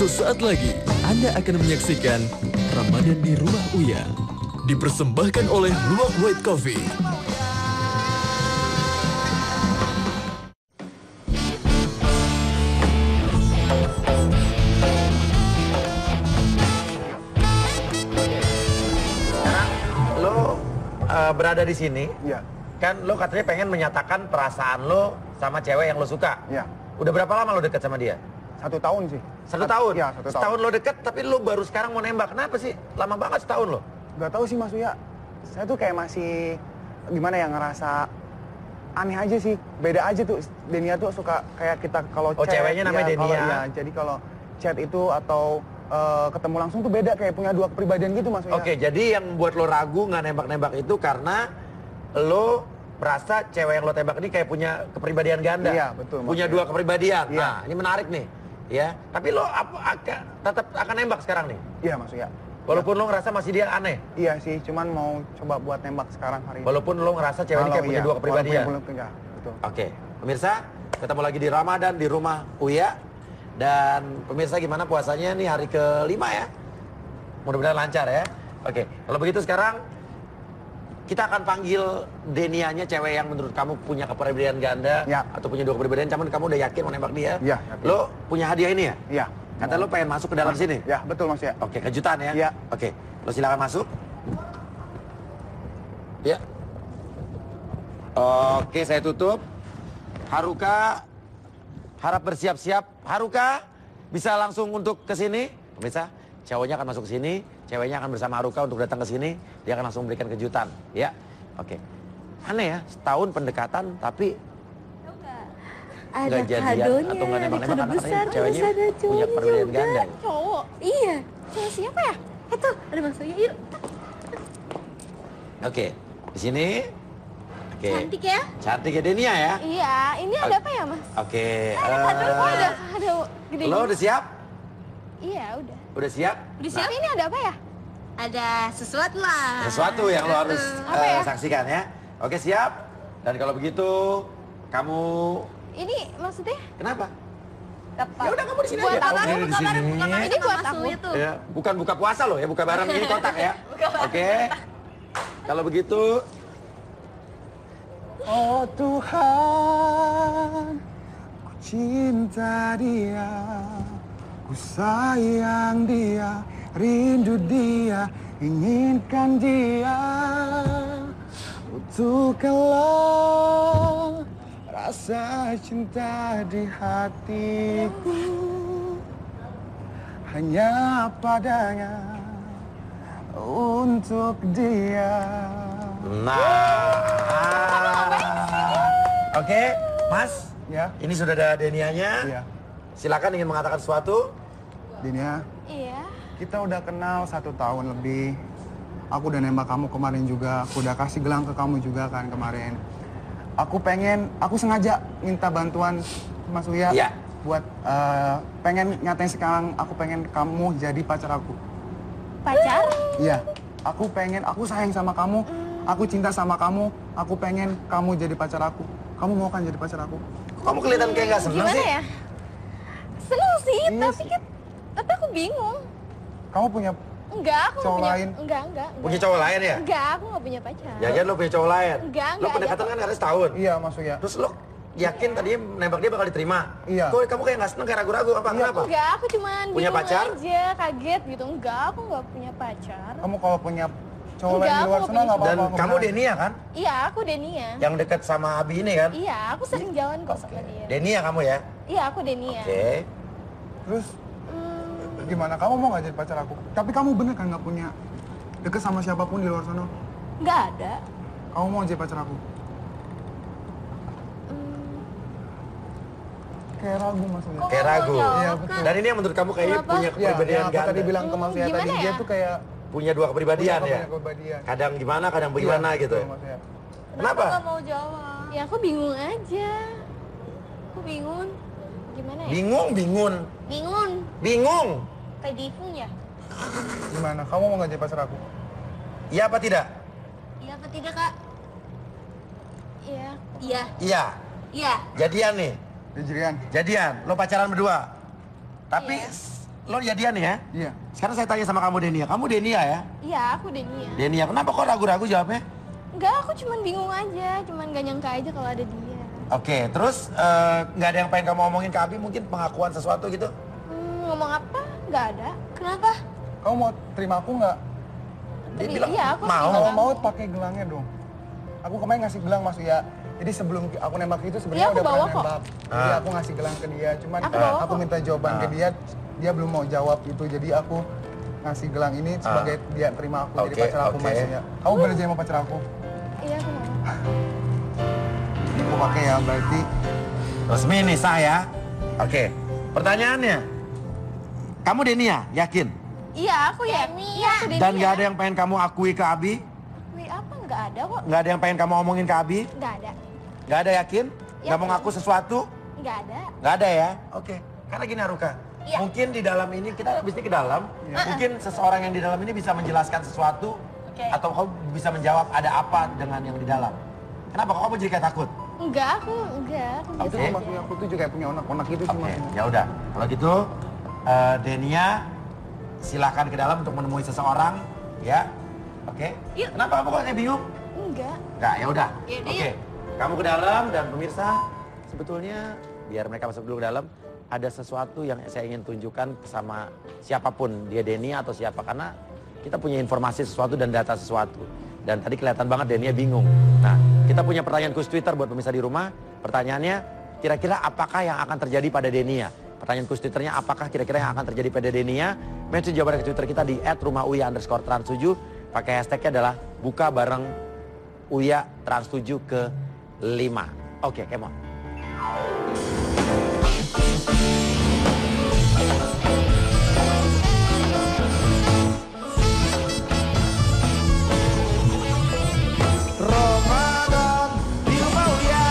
Sesaat lagi Anda akan menyaksikan Ramadan di Rumah Uya. Dipersembahkan oleh Luwak White Coffee. Berada di sini, Iya. kan lo katanya pengen menyatakan perasaan lo sama cewek yang lo suka. Iya. Udah berapa lama lo deket sama dia? 1 tahun sih. 1 tahun? Iya, 1 tahun. Setahun lo deket, tapi lo baru sekarang mau nembak. Kenapa sih? Lama banget setahun lo. Gak tahu sih Mas Uya. Saya tuh kayak masih gimana ya, ngerasa aneh aja sih. Beda aja tuh. Denia tuh suka kayak kita kalau Oh, chat. ceweknya namanya ya, Denia. Iya, jadi kalau chat itu atau ketemu langsung tuh beda, kayak punya 2 kepribadian gitu Mas Uya. Oke, jadi yang buat lo ragu nggak nembak-nembak itu karena lo merasa cewek yang lo tembak ini kayak punya kepribadian ganda. Iya, betul, Punya maksudnya. 2 kepribadian. Iya. Nah, ini menarik nih. Ya, tapi lo tetap akan nembak sekarang nih? Iya Mas Uya. Walaupun lo ngerasa masih dia aneh? Iya sih, cuman mau coba buat nembak sekarang hari ini. Walaupun lo ngerasa cewek ini Kalau kayak punya iya, 2 kepribadian? walaupun iya, betul. Oke, pemirsa, ketemu lagi di Ramadan di Rumah Uya. Dan pemirsa gimana puasanya nih hari ke-5 ya? Mudah-mudahan lancar ya. Oke, kalau begitu sekarang kita akan panggil Denianya, cewek yang menurut kamu punya kepribadian ganda Ya. atau punya 2 kepribadian, cuman kamu udah yakin mau nembak dia. Iya, yakin. Lo punya hadiah ini ya? Iya. Kata lo pengen masuk ke dalam sini? Ya, betul Mas Uya. Oke, kejutan ya? Iya. Oke, lo silakan masuk. Ya. Oke, saya tutup. Haruka, harap bersiap-siap. Haruka, bisa langsung untuk ke sini. Pemirsa, cowoknya akan masuk ke sini. Ceweknya akan bersama Haruka untuk datang ke sini. Dia akan langsung memberikan kejutan. Ya, oke. Aneh ya, setahun pendekatan tapi Ada nggak jadian kadonya, atau nggak ada nembak-nembak kado karena besar, katanya ceweknya ada punya cowoknya kepribadian juga. ganda. Cowok? Iya. Cowok siapa ya? Itu, ada Mas Uya, yuk. Oke, di sini. Oke. Cantik ya? Cantik ya Denia ya? Iya, ini ada apa ya Mas? Oke. Ada kado, ada gede. Lo udah siap? Iya, udah. Udah siap? Udah siap? Ini ada apa ya? Ada sesuatu lah. Sesuatu yang lo harus Apa ya? saksikan ya. Oke, siap? Dan kalau begitu, kamu Ini maksudnya? kenapa? Apa? Ya udah kamu di sini Buat aja. apa? Oke, di sini. Ini buat aku. Tuh. Ya, bukan buka puasa loh ya, buka bareng ini kotak ya. Oke. Kalau begitu, Oh Tuhan, ku cinta dia, ku sayang dia, rindu dia, inginkan dia. Butuhkanlah rasa cinta di hatiku, hanya padanya, untuk dia. Oke, Mas. Ya. Ini sudah ada Denianya. Iya. Silakan ingin mengatakan sesuatu. Dinia, Iya. kita udah kenal 1 tahun lebih. Aku udah nembak kamu kemarin juga. Aku udah kasih gelang ke kamu juga kan kemarin. Aku sengaja minta bantuan Mas Uya. Iya. Buat pengen nyatain sekarang, aku pengen kamu jadi pacar aku. Pacar? Iya. Aku sayang sama kamu. Aku cinta sama kamu. Aku pengen kamu jadi pacar aku. Kamu mau kan jadi pacar aku? Kok kamu kelihatan kayak gak seneng Gimana sih? ya? Seneng sih, Iya tapi sih. kan aku bingung. Kamu punya Enggak, aku nggak Cowok punya. lain? Enggak. Punya cowok lain ya? Enggak, aku nggak punya pacar. Jangan lo punya cowok lain. Enggak, Lo pendekatan ada. kan harus setahun. iya Mas Uya. Terus lo yakin tadinya nembak dia bakal diterima? Iya. Kok kamu kayak gak seneng, kayak ragu-ragu apa? Kenapa? Enggak, aku cuman Punya bingung pacar? aja, kaget gitu. Enggak, aku nggak punya pacar. Kamu kalau punya cowok Enggak, lain di luar aku sana punya- nggak apa-apa. Dan aku kamu bilang. Denia kan? Iya, aku Denia. Yang dekat sama Abi ini kan? Iya, aku sering jalan kok sama dia. Denia kamu ya? Iya, aku Denia. Oke. Terus Hmm, gimana? Kamu mau nggak jadi pacar aku? Tapi kamu bener kan nggak punya deket sama siapapun di luar sana? nggak ada. Kamu mau jadi pacar aku? Hmm, Kayak ragu Mas Uya. Kayak ragu. Iya, betul. Dan ini yang menurut kamu kayaknya Kenapa? punya Ya, kepribadian yang aku ganda. tadi bilang ke Mas Uya tadi, Gimana dia ya? tuh kayak Punya 2 kepribadian ya? punya kepribadian. Kadang gimana, kadang bagaimana Iya, gitu. betul, Mas Uya. Kenapa? Nggak mau jawab. ya aku bingung aja. Aku bingung. Gimana ya? Bingung. Bingung. Bingung. Kayak difung ya? Gimana? Kamu mau nggak jadi pacar aku? Iya apa tidak? Iya apa tidak, Kak? Iya. Iya. Iya. Iya. Jadian nih. Jadian. Jadian. Lo pacaran berdua. Tapi Iya. lo jadian ya? Iya. Sekarang saya tanya sama kamu Denia. Kamu Denia ya? Iya, aku Denia. Denia, kenapa kok ragu-ragu jawabnya? Enggak, aku cuman bingung aja. Cuman gak nyangka aja kalau ada dia. Oke, terus nggak ada yang pengen kamu omongin ke Abi? Mungkin pengakuan sesuatu gitu? Ngomong apa? Nggak ada. Kenapa? Kamu mau terima aku nggak? Dia bilang Iya, aku mau. terima. Kalau mau pakai gelangnya dong. Aku kemarin ngasih gelang Mas ya. Jadi sebelum aku nembak itu sebenarnya Iya, aku udah bawa pernah kok. nembak. Jadi aku ngasih gelang ke dia. Cuman Aku bawa aku kok. minta jawaban ke dia. Dia belum mau jawab itu. Jadi aku ngasih gelang ini sebagai dia terima aku jadi Oke, pacar aku oke. Mas ya. Kamu boleh jadi sama pacar aku. Iya, aku mau. Ini aku pakai ya berarti. Resmi nih sah ya. Oke, pertanyaannya. Kamu Denia, yakin? Iya, aku ya. Iya, aku Denia. Dan nggak ada yang pengen kamu akui ke Abi? Wih, apa? Nggak ada kok. Nggak ada yang pengen kamu omongin ke Abi? Nggak ada. Nggak ada yakin? Nggak mau Yakin. ngaku sesuatu? Nggak ada. Nggak ada ya? Oke. Karena gini Haruka, Iya. mungkin di dalam ini kita habis ini ke dalam, mungkin seseorang yang di dalam ini bisa menjelaskan sesuatu atau kamu bisa menjawab ada apa dengan yang di dalam. Kenapa kok kamu jadi kayak takut? Enggak, aku enggak. Aku Itu biasa tuh aja. maksudnya aku tuh juga kayak punya onak-onak gitu sih Oke, Mas. ya udah. Kalau gitu Denia silakan ke dalam untuk menemui seseorang, ya. Oke. Yuk. Kenapa kamu kok kayak bingung? Enggak. Enggak, ya udah. Yaudah, Oke. Kamu ke dalam dan pemirsa, sebetulnya biar mereka masuk dulu ke dalam, ada sesuatu yang saya ingin tunjukkan sama siapapun, dia Denia atau siapa, karena kita punya informasi sesuatu dan data sesuatu. Dan tadi kelihatan banget Denia bingung. Nah, kita punya pertanyaan khusus Twitter buat pemirsa di rumah. Pertanyaannya, kira-kira apakah yang akan terjadi pada Denia? Pertanyaan khusus Twitternya, apakah kira-kira yang akan terjadi pada Denia? Mention jawaban ke Twitter kita di @rumah_uya_trans7. Pakai hashtagnya adalah buka bareng Uya Trans7 ke 5. Oke, come on. Ramadan di rumah Uya.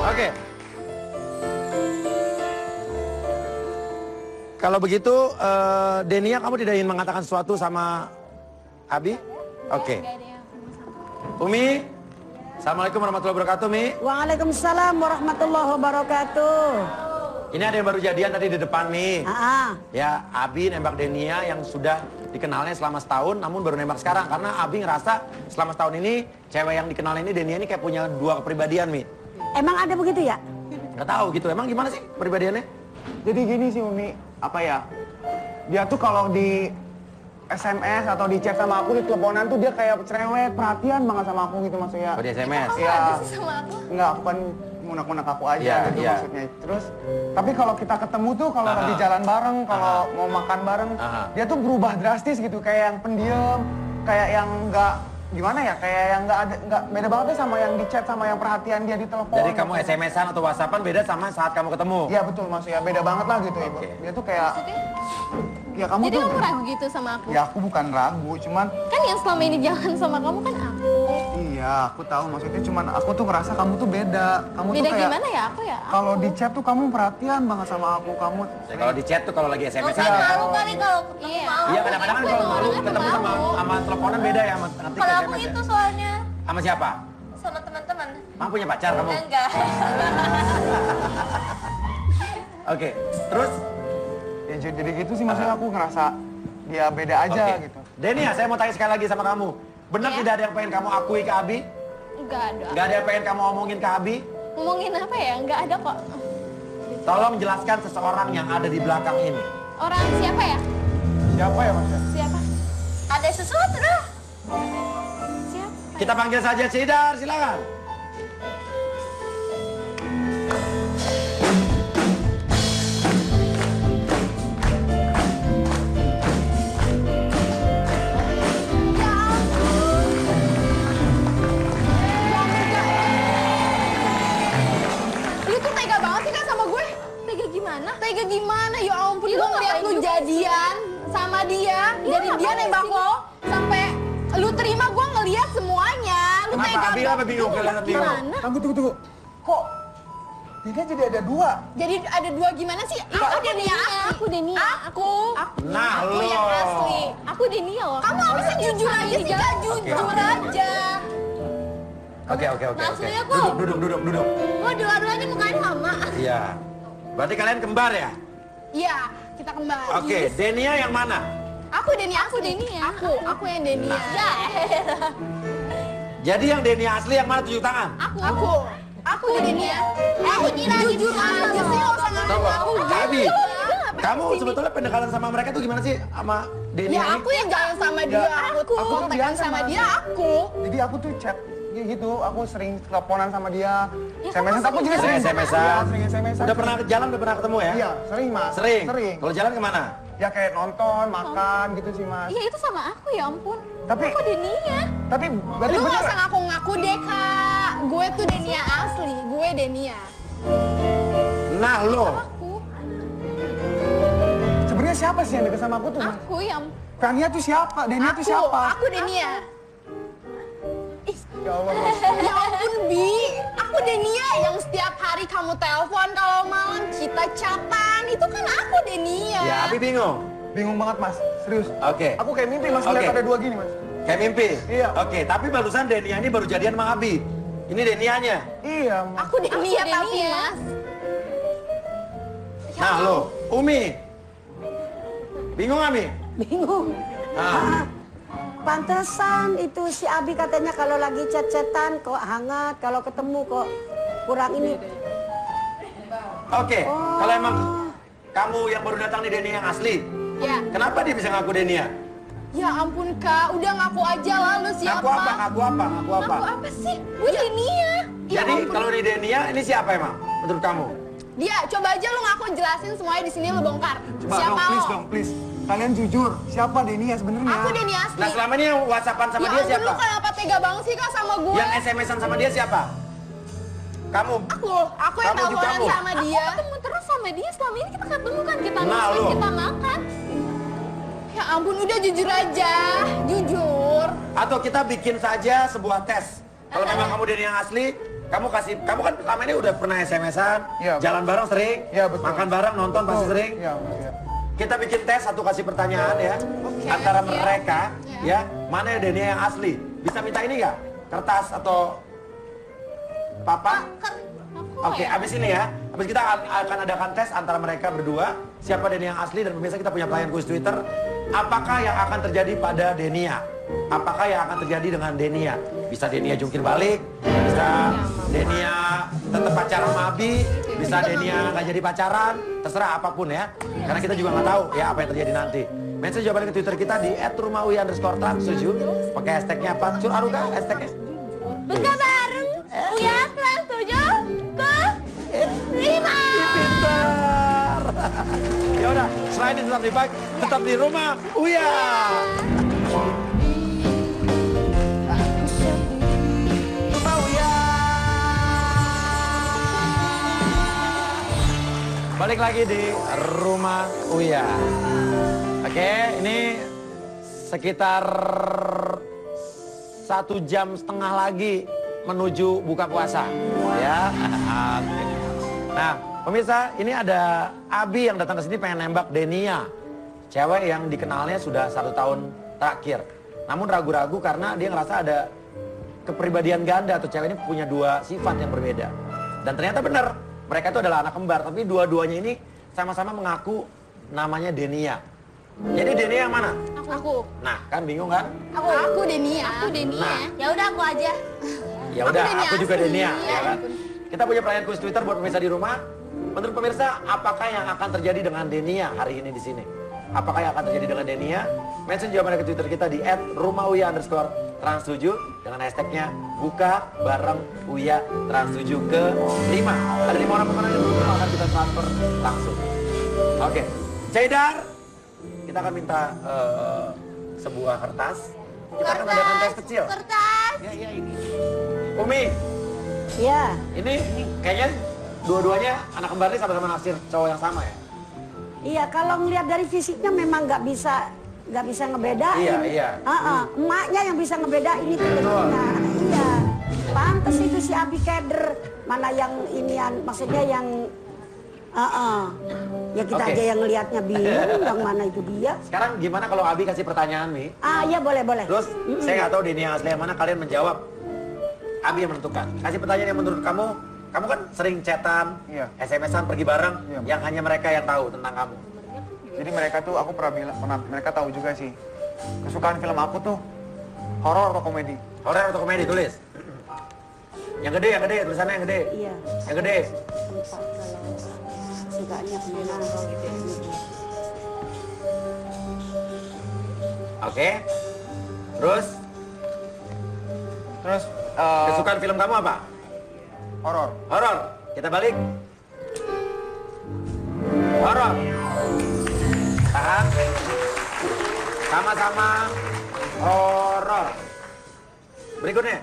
Oke. Kalau begitu, Denia, kamu tidak ingin mengatakan sesuatu sama Abi? Oke. Nggak ada yang sama-sama. Umi, Assalamualaikum warahmatullahi wabarakatuh, Mi. Waalaikumsalam warahmatullahi wabarakatuh. Ini ada yang baru jadian tadi di depan, Mi. Ah, Ya, Abi nembak Denia yang sudah dikenalnya selama setahun, namun baru nembak sekarang. Karena Abi ngerasa selama setahun ini, cewek yang dikenal ini, Denia ini kayak punya dua kepribadian, Mi. emang ada begitu ya? Nggak tahu gitu, emang gimana sih kepribadiannya? Jadi gini sih Umi, apa ya? Dia tuh kalau di SMS atau di chat sama aku di teleponan tuh dia kayak cerewet, perhatian banget sama aku gitu maksudnya. Oh, di SMS? Iya. Ada sih sama aku. Enggak, aku kan ngunak-ngunak aku aja Iya, gitu iya. maksudnya. Terus, tapi kalau kita ketemu tuh kalau Aha. lagi jalan bareng, kalau Aha. mau makan bareng, Aha. dia tuh berubah drastis gitu, kayak yang pendiam, kayak yang enggak gimana ya, kayak yang enggak beda banget deh sama yang di chat sama yang perhatian dia di telepon. Jadi kamu gitu. SMS-an atau WhatsApp-an beda sama saat kamu ketemu? Iya betul maksudnya beda banget lah gitu Ibu. Oke. Dia tuh kayak Maksudnya? ya kamu Jadi tuh kamu ragu gitu sama aku? ya aku bukan ragu, cuman Kan yang selama ini jalan sama kamu kan aku. iya aku tahu maksudnya cuman aku tuh ngerasa kamu tuh beda. Kamu Beda tuh kayak gimana ya aku ya? kalau di chat tuh kamu perhatian banget sama aku, kamu Ya, kalau di chat tuh kalau lagi SMS-an Nggak ya. malu kali kalau ketemu Iya. mau. Iya, kadang-kadang kan kalau malu ketemu sama teleponan beda ya sama ngetik Kalau aku SMS ya. itu soalnya Sama siapa? sama teman-teman. Emang punya pacar kamu? Enggak. Oke, terus? ya jadi gitu sih maksudnya aku ngerasa dia beda aja Oke. gitu. Denia, saya mau tanya sekali lagi sama kamu. Benar Iya. tidak ada yang pengen kamu akui ke Abi? Enggak ada. Nggak ada yang pengen kamu omongin ke Abi? Ngomongin apa ya? Enggak ada kok. Tolong jelaskan seseorang yang ada di belakang ini. Orang siapa ya? Siapa ya maksudnya? Siapa? Ada sesuatu dah. Siapa? Kita panggil saja Sidar, silakan. Lu tuh tega banget sih kan sama gue? Tega gimana? Tega gimana? Ya ampun, gue ngeliat lu jadian sama dia. Jadi dia nembak lo sampai lu terima, gue ngeliat semuanya. Lu Kenapa? tega Abi banget. apa bingung? Kelihatan bingung. Gimana? Tunggu. Kok dia jadi ada dua? Jadi ada dua gimana sih? Aku Denia, aku Denia, aku Nah, aku lo. yang asli. Aku Denia loh. Kamu apa sih jujur aja sih? Gak jujur Oke. aja. Oke. Maksudnya aku. Duduk. Oh, dua-duanya mukanya sama. Iya. Berarti kalian kembar ya? Iya, kita kembali. Oke, Denia yang mana? Aku Denia. Aku yang Denia. Ya. Jadi yang Denia asli yang mana tunjuk tangan? Aku Denia. Aku kira Jujur aja sih, nggak usah ngaku. Coba, Abi, kamu sebetulnya pendekatan sama mereka tuh gimana sih sama Denia Ya ini? aku yang jalan sama dia, aku Aku tuh kontekan biasa, sama Mas. dia, aku. Jadi aku tuh chat gitu, aku sering teleponan sama dia. Ya, SMS aku juga Sering sering. SMS-an? Iya, sering SMS-an. Udah pernah jalan, udah pernah ketemu ya? Iya, sering Mas. Sering? Sering. Kalau jalan kemana? Ya kayak nonton, makan gitu sih Mas. Iya itu sama aku ya ampun. Tapi- aku Denia. Tapi berarti Lu nggak bener. usah ngaku-ngaku deh kak. Gue tuh Denia asli, gue Denia. Nah lo, Aku, Sebenarnya siapa sih yang deket sama aku tuh Mas? aku yang Kania tuh siapa? Denia tuh siapa? Aku Denia. Ya Allah Mas. Ya ampun Bi, aku Denia yang setiap hari kamu telepon kalau malam kita chatan. Itu kan aku Denia. ya Abi bingung. Bingung banget Mas, serius. Oke. Aku kayak mimpi Mas, Oke. lihat ada dua gini Mas. Kayak mimpi? Iya. Oke, tapi barusan Denia ini baru jadian sama Abi. Ini Denianya. Iya Mas. Aku Denia tapi mas. Nah lo, Umi. Bingung Ami? Bingung. Nah, Pantesan itu si Abi katanya kalau lagi chat-chatan kok hangat, kalau ketemu kok kurang ini. oke. Kalau emang kamu yang baru datang nih Denia yang asli, Ya. kenapa dia bisa ngaku Denia? Ya ampun kak, udah ngaku aja lah lu siapa? Ngaku apa? Ngaku apa? Ngaku apa? Ngaku apa sih? Gue Denia. Ya Jadi ampun. kalau di Denia ini siapa emang menurut kamu? Dia, coba aja lu ngaku jelasin semuanya di sini lu bongkar. Coba Siapa dong, please lo? dong, please. Kalian jujur, siapa Denia sebenarnya? Aku Denia asli. Nah selama ini yang whatsappan sama Ya dia ampun siapa? lu kenapa tega banget sih kak sama gue? Yang SMS-an sama dia siapa? Kamu. Aku yang Kamu juga teleponan kamu. sama dia. Aku ketemu terus sama dia, selama ini kita ketemu kan, kita Nah, makan, lu. kita makan. Ya ampun udah jujur aja, jujur. Atau kita bikin saja sebuah tes. Kalau memang kamu Denia yang asli, kamu kan selama ini udah pernah SMS-an, Iya, jalan bareng sering, Iya, betul. makan bareng, nonton pasti sering. Iya Mas, iya. Kita bikin tes, satu kasih pertanyaan ya, antara mereka, ya, mana yang Denia yang asli. Bisa minta ini nggak? Kertas atau papan? Oke, abis ini ya, abis kita akan adakan tes antara mereka berdua, siapa Denia yang asli, dan pemirsa kita punya pelayan kuis Twitter. Apakah yang akan terjadi pada Denia? Apakah yang akan terjadi dengan Denia? Bisa Denia jungkir balik, bisa Denia tetap pacaran sama Abi, bisa Denia nggak jadi pacaran, terserah apapun ya. Karena kita juga nggak tahu ya apa yang terjadi nanti. Mention jawabannya ke Twitter kita di @rumahuya_trans7. Pakai hashtagnya apa? Cur Aruka hashtagnya. Buka bareng. Uya kelas 7 ke 5. Pintar. Ya udah, selain itu tetap di bike, tetap di rumah. Uya. Rumah Uya. Balik lagi di rumah Uya. Oke, ini sekitar 1,5 jam lagi menuju buka puasa. Ya. Oke. Nah, pemirsa, ini ada Abi yang datang ke sini pengen nembak Denia. Cewek yang dikenalnya sudah 1 tahun terakhir. Namun ragu-ragu karena dia ngerasa ada kepribadian ganda atau cewek ini punya 2 sifat yang berbeda. Dan ternyata benar, mereka itu adalah anak kembar. Tapi dua-duanya ini sama-sama mengaku namanya Denia. Jadi Denia yang mana? Aku. Nah, kan bingung kan? Aku Denia. Aku Denia. Nah. Ya udah aku aja. Ya udah, Denia aku juga asli. Denia, Iya, ya kan? ampun. Kita punya pelayan kuis Twitter buat pemirsa di rumah. Menurut pemirsa, apakah yang akan terjadi dengan Denia hari ini di sini? Apakah yang akan terjadi dengan Denia? Mention jawabannya ke Twitter kita di @rumahuya_trans7 dengan hashtagnya buka bareng Uya trans7 ke 5. Ada 5 orang pemenang yang beruntung akan kita transfer langsung. Oke, Cedar, kita akan minta sebuah kertas. Kita akan adakan tes kecil. Kertas. Ya ini. Umi, Ya, ini kayaknya dua-duanya anak kembar ini sama-sama naksir cowok yang sama ya? iya kalau ngelihat dari fisiknya memang nggak bisa ngebedain. Iya, iya. Emaknya yang bisa ngebedain itu tentunya. Iya, pantas itu si Abi keder. Mana yang inian, maksudnya yang ya kita Oke. aja yang ngelihatnya bingung, yang mana itu dia. Sekarang gimana kalau Abi kasih pertanyaan nih? Iya boleh. Terus saya nggak tahu Denia yang asli yang mana, kalian menjawab. Abi yang menentukan. Kasih pertanyaan yang menurut kamu. Kamu kan sering chatan, Iya. SMS-an pergi bareng, Iya. yang hanya mereka yang tahu tentang kamu. Jadi mereka tuh aku pernah mereka tahu juga sih. Kesukaan film aku tuh horor atau komedi. Horor atau komedi, tulis. Yang gede, tulisannya yang gede. Iya. Yang gede. Tempat kalau sukanya kemenangan gitu. Oke. Terus, Terus kesukaan film kamu apa? horor. Horor. Kita balik. Horor. Tahan. Sama-sama horor. Berikutnya.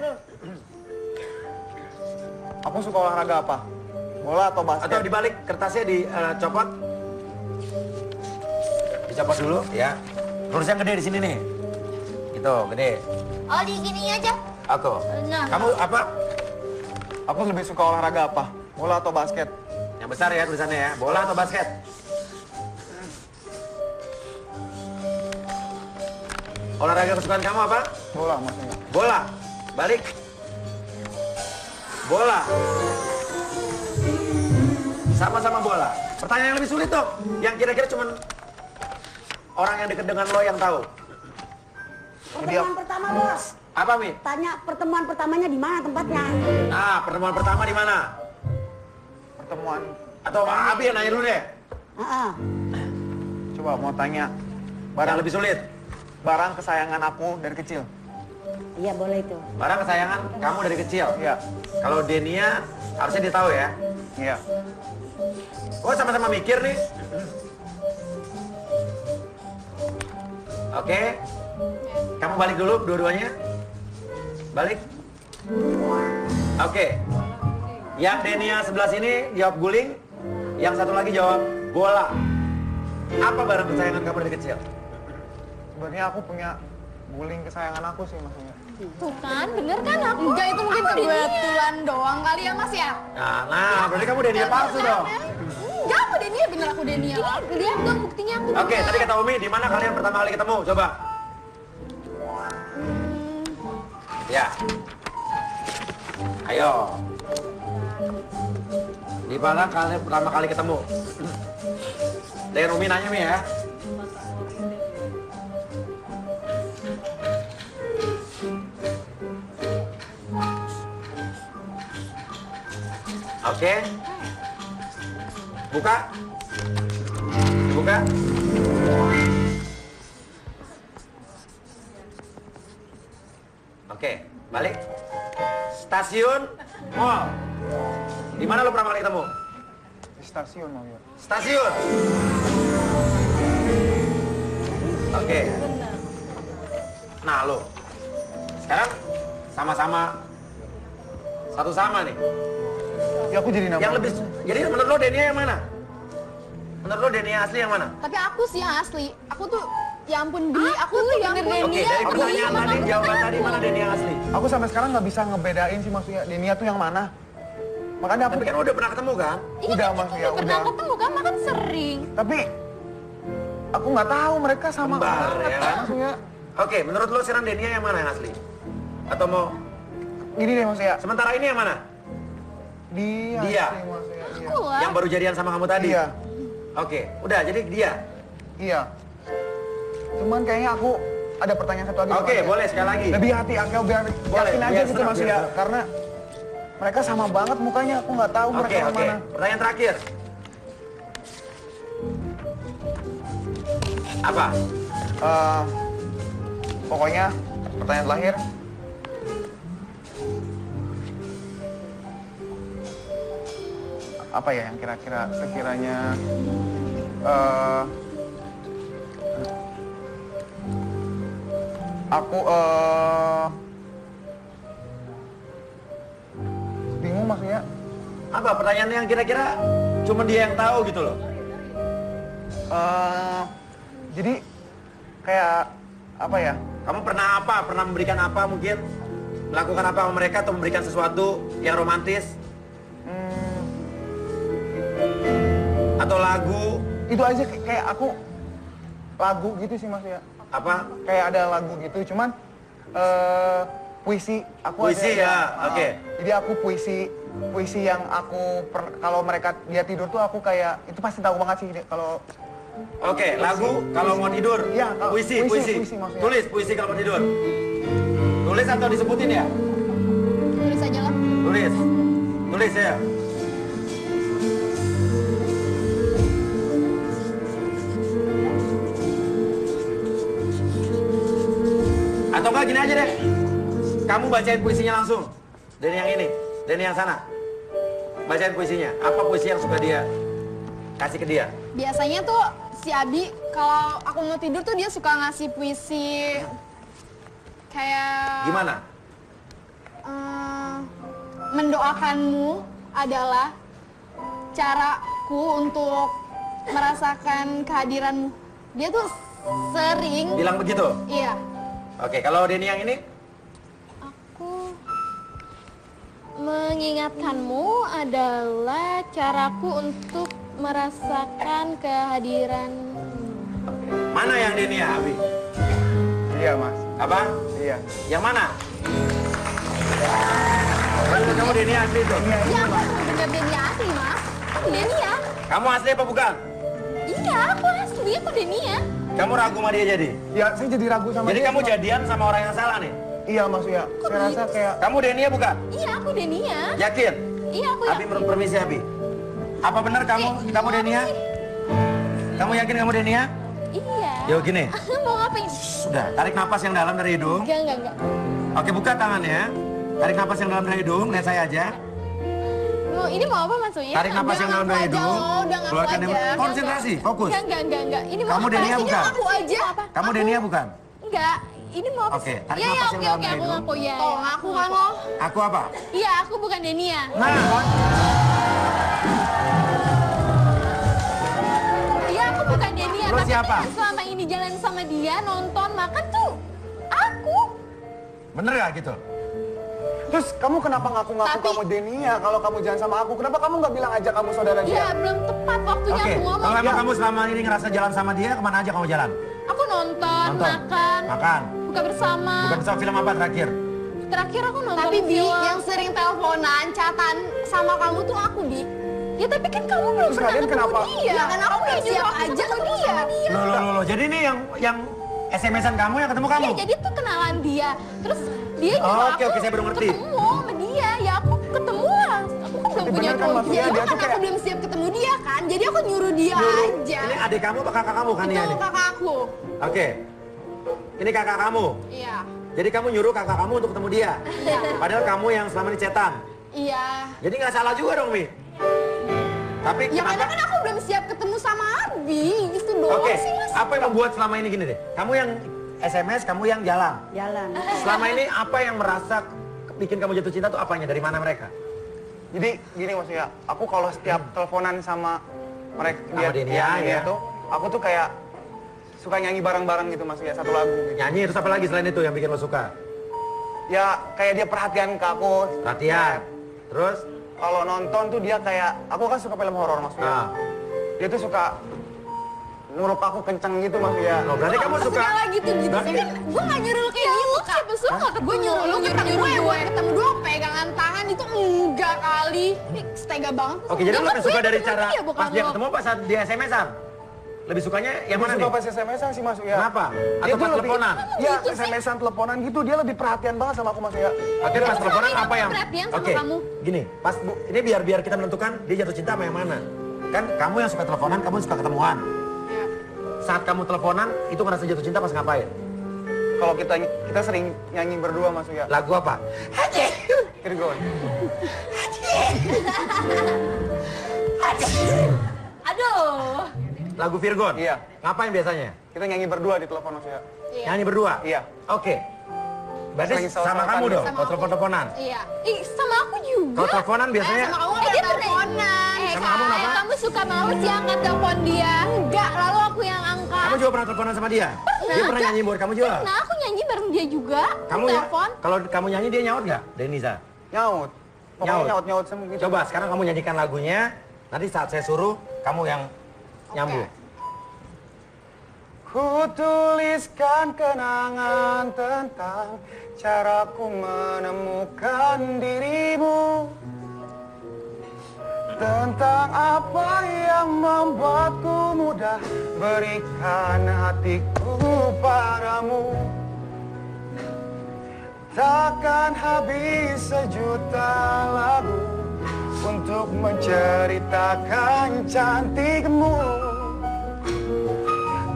Aku suka olahraga apa? Bola atau basket? Atau dibalik kertasnya dicopot. Dicopot dulu ya. Tulis yang gede di sini nih. Gitu, gede. Oh, di gini aja. Aku. Nah. Kamu apa? Aku lebih suka olahraga apa? Bola atau basket? Yang besar ya tulisannya ya. Bola atau basket? Olahraga kesukaan kamu apa? Bola maksudnya. Bola. Balik. Bola. Sama-sama bola. Pertanyaan yang lebih sulit dong. Yang kira-kira cuman orang yang dekat dengan lo yang tahu. Pertemuan pertama bos. Apa, Mi? Tanya pertemuan pertamanya di mana tempatnya? Nah, pertemuan pertama di mana? Pertemuan. Atau Abi yang nanya dulu deh. Heeh. Coba mau tanya. Yang lebih sulit. Barang kesayangan aku dari kecil. Iya boleh itu. Barang kesayangan kamu dari kecil. Iya. Kalau Denia harusnya dia tahu ya. Iya. Oh, sama-sama mikir nih. Oke. Kamu balik dulu dua-duanya. Balik. Oke. Yang Denia sebelah sini jawab guling. Yang satu lagi jawab bola. Apa barang kesayangan kamu dari kecil? Sebenarnya aku punya guling kesayangan aku sih maksudnya. Tuh kan, bener kan aku? Enggak, itu mungkin kebetulan doang kali ya Mas ya. Nah, berarti kamu Denia palsu dong. Enggak, aku Denia, bener aku Denia. Lihat dong buktinya aku. Oke, tadi kata Umi, di mana kalian pertama kali ketemu? Coba. Ya. Ayo. Di mana kalian pertama kali ketemu? Dan Umi nanya Mi ya. Oke. Buka. Buka. Oke, balik. Stasiun mall. Di mana lo pertama kali ketemu? Di stasiun maksudnya. Stasiun. Oke. Nah lo, sekarang sama-sama satu sama nih. Ya aku jadi nama. Yang lebih, jadi menurut lo Denia yang mana? Menurut lo Denia asli yang mana? Tapi aku sih yang asli. Aku tuh, ya ampun Bi, aku tuh bener Denia. Oke, dari pertanyaan tadi, jawaban tadi mana Denia yang asli? Aku sampai sekarang nggak bisa ngebedain sih maksudnya Denia tuh yang mana. Makanya aku Tapi kan udah pernah ketemu kan? udah maksudnya Pernah udah. ketemu kan, makan sering. Tapi aku nggak tahu mereka sama Kembar, banget ya kan? maksudnya. Oke, menurut lo sekarang Denia yang mana yang asli? Atau mau, Gini deh maksudnya. sementara ini yang mana? Dia. Dia. sih, maksudnya, iya. Aku lah. Yang baru jadian sama kamu tadi? Iya. Oke, udah jadi dia. Iya. Cuman kayaknya aku ada pertanyaan satu lagi. Oke, Mas, ya. boleh sekali lagi. Lebih hati aku biar Boleh, yakin aja biar gitu senang, Mas biar ya. senang. Karena mereka sama banget mukanya, aku nggak tahu Oke, mereka yang oke. mana. Pertanyaan terakhir. Apa? Pokoknya pertanyaan terakhir. Apa ya yang kira-kira sekiranya aku bingung maksudnya. Apa pertanyaan yang kira-kira cuma dia yang tahu gitu loh? Jadi kayak apa ya? Kamu pernah apa? Pernah memberikan apa mungkin? Melakukan apa sama mereka atau memberikan sesuatu yang romantis? Atau lagu? Itu aja kayak aku lagu gitu sih maksudnya. Apa? Kayak ada lagu gitu, cuman puisi. Puisi ya, oke. Jadi aku puisi yang kalau mereka dia tidur tuh aku kayak itu pasti tahu banget sih kalau. Oke, lagu kalau mau tidur. Iya, puisi. maksudnya. Tulis puisi kalau mau tidur. Tulis atau disebutin ya? Tulis aja lah. Tulis ya. Atau enggak gini aja deh. Kamu bacain puisinya langsung. Denny yang ini, Denny yang sana. Bacain puisinya. Apa puisi yang suka dia kasih ke dia? Biasanya tuh si Abi kalau aku mau tidur tuh dia suka ngasih puisi kayak Gimana? Mendoakanmu adalah caraku untuk merasakan kehadiranmu. Dia tuh sering Bilang begitu? iya. Oke, kalau Denny yang ini? Aku mengingatkanmu adalah caraku untuk merasakan kehadiranmu. Mana yang Denny ya, Abi? Iya mas. Apa? Iya. Yang mana? Kamu Denny asli tuh? Ya aku bener Denia asli mas. Aku Denia. Kamu asli apa bukan? Iya aku asli, aku Denia. Kamu ragu sama dia jadi? Ya saya jadi ragu sama Jadi dia. kamu jadian sama orang yang salah nih? Iya mas ya. Saya rasa kayak. Kamu Denny ya bukan? Iya aku Denia. Yakin? Iya aku Abi menurut permisi Abi. Apa benar kamu Denny ya? Kamu yakin kamu Denny ya? Iya. Yuk gini. Mau ngapain? Sudah, tarik napas yang dalam dari hidung. Enggak. Oke, buka tangannya. Tarik napas yang dalam dari hidung, lihat saya aja. Ini mau apa Mas Uya? Tarik napas yang dalam dari hidung. udah ngaku Keluarkan aja. yang konsentrasi, fokus. Enggak. Ini mau Kamu apa? Denia Ini bukan? mau aku aja. Kamu Denny ya bukan? Enggak. Ini mau apa? Oke, sih? tarik Iya, napas yang oke, dalam aku dari hidung. ngaku ya. Oh ngaku kan lo. Aku apa? Iya, aku bukan Denia. Nah, Iya, aku bukan Denia. Terus Tapi siapa? kan selama ini jalan sama dia, nonton, makan tuh aku. bener gak gitu? Terus kamu kenapa ngaku-ngaku Tapi- kamu Denia kalau kamu jalan sama aku? Kenapa kamu nggak bilang aja kamu saudara dia? Iya, belum tepat waktunya Oke, aku ngomong. kalau emang kamu selama ini ngerasa jalan sama dia, kemana aja kamu jalan? Aku nonton, makan, Makan. buka bersama. Bukan sama film apa terakhir? Terakhir aku nonton Tapi Bi film. yang sering teleponan, chatan sama kamu tuh aku Bi. Ya tapi kan kamu belum Terus pernah kalian ketemu kenapa? dia. Ya kan aku udah siap aja ke dia. Loh. Jadi ini yang SMS-an kamu yang ketemu kamu? Iya, jadi tuh kenalan dia. Terus dia Oh, nyuruh oke, aku saya baru ngerti. ketemu sama dia. Ya aku ketemu lah. Aku kan belum Tapi punya bener kan, cowok. maksudnya Ya dia kan tuh aku kayak- belum siap ketemu dia kan. Jadi aku nyuruh dia aja. Ini adik kamu apa kakak kamu kan Itu ya? kakak aku. Oke. Ini kakak kamu. Iya. Jadi kamu nyuruh kakak kamu untuk ketemu dia. Padahal kamu yang selama ini cetan. Iya. Jadi nggak salah juga dong, Mi. Tapi Ya karena kenapa? kan aku belum siap ketemu sama Abi. Gitu doang Oke, sih Mas. apa yang membuat selama ini gini deh? Kamu yang SMS, kamu yang jalan. Jalan. Selama ini apa yang merasa bikin kamu jatuh cinta tuh apanya? Dari mana mereka? Jadi gini maksudnya, aku kalau setiap teleponan sama mereka Sama Denia, ya. tuh, aku tuh kayak suka nyanyi bareng-bareng gitu maksudnya satu lagu gitu. Nyanyi, terus apa lagi selain itu yang bikin lo suka? Ya kayak dia perhatian ke aku. Latihan. Terus? Kalau nonton tuh dia kayak, aku kan suka film horor maksudnya. Ah. Dia tuh suka ngurup aku kenceng gitu maksudnya. Oh, berarti kamu suka... Segala gitu-gitu sih kan. Gue gak nyuruh lu kayak gitu kan. Siapa suka ketemu? Gue nyuruh lu ketemu gue ketemu doang pegangan tangan itu enggak kali. Ini setega banget. Oke, jadi Ya, lo kan lebih gue suka dari ketemu cara dia, bukan pas dia lo. ketemu apa saat dia SMS-an? Lebih sukanya yang mana Suka nih? pas SMS-an sih maksudnya. Kenapa? Dia Atau tuh pas lebih- teleponan? Ya SMS-an teleponan gitu, dia lebih perhatian banget sama aku maksudnya. Oke, pas teleponan selama ini apa aku yang... perhatian sama Oke, kamu. gini, pas ini biar kita menentukan dia jatuh cinta sama yang mana. Kan kamu yang suka teleponan, kamu suka ketemuan. Saat kamu teleponan, itu ngerasa jatuh cinta pas ngapain? Kalau kita sering nyanyi berdua maksudnya. Lagu apa? Virgon. Aduh. Lagu Virgon? Iya. Ngapain biasanya? Kita nyanyi berdua di telepon maksudnya. Nyanyi berdua? Iya. Oke. Berarti Sering sama saut-sautan kamu gitu. dong, kalau telepon-teleponan? Iya. Ih, sama aku juga. Kalau teleponan biasanya... Sama kamu Eh, gak dia pernah- teleponan. Sama kamu kenapa? Kamu suka banget sih angkat telepon dia. Enggak, lalu aku yang angkat. Kamu juga pernah teleponan sama dia? Dia pernah nyanyi buat kamu juga? Nah, aku nyanyi bareng dia juga. Kamu ya? Telepon. Kalau kamu nyanyi dia nyaut nggak, Denisa? Nyaut. Pokoknya Nyaut. nyaut-nyaut semua gitu. Coba sekarang kamu nyanyikan lagunya, nanti saat saya suruh kamu yang nyambung. Ku tuliskan kenangan tentang caraku menemukan dirimu, tentang apa yang membuatku mudah berikan hatiku padamu. Takkan habis sejuta lagu untuk menceritakan cantikmu.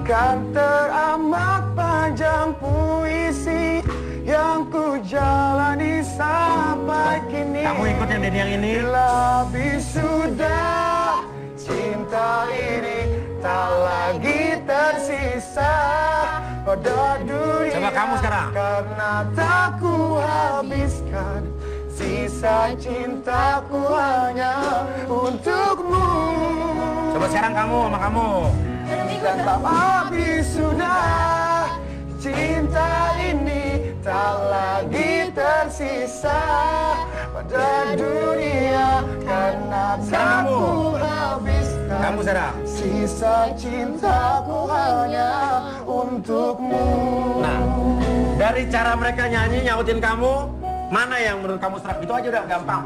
Kan teramat panjang puisi yang ku jalani sampai kini. Kamu ikut yang Denny yang ini? Bila sudah cinta ini tak lagi tersisa pada dunia. Coba kamu sekarang. Karena tak ku habiskan sisa cintaku hanya untukmu. Coba sekarang kamu sama kamu. Dan tak habis sudah cinta ini tak lagi tersisa pada dunia. Karena tak ku habiskan Kamu sekarang. sisa cintaku hanya untukmu. Nah, dari cara mereka nyanyi nyautin kamu, mana yang menurut kamu serak? Itu aja udah gampang.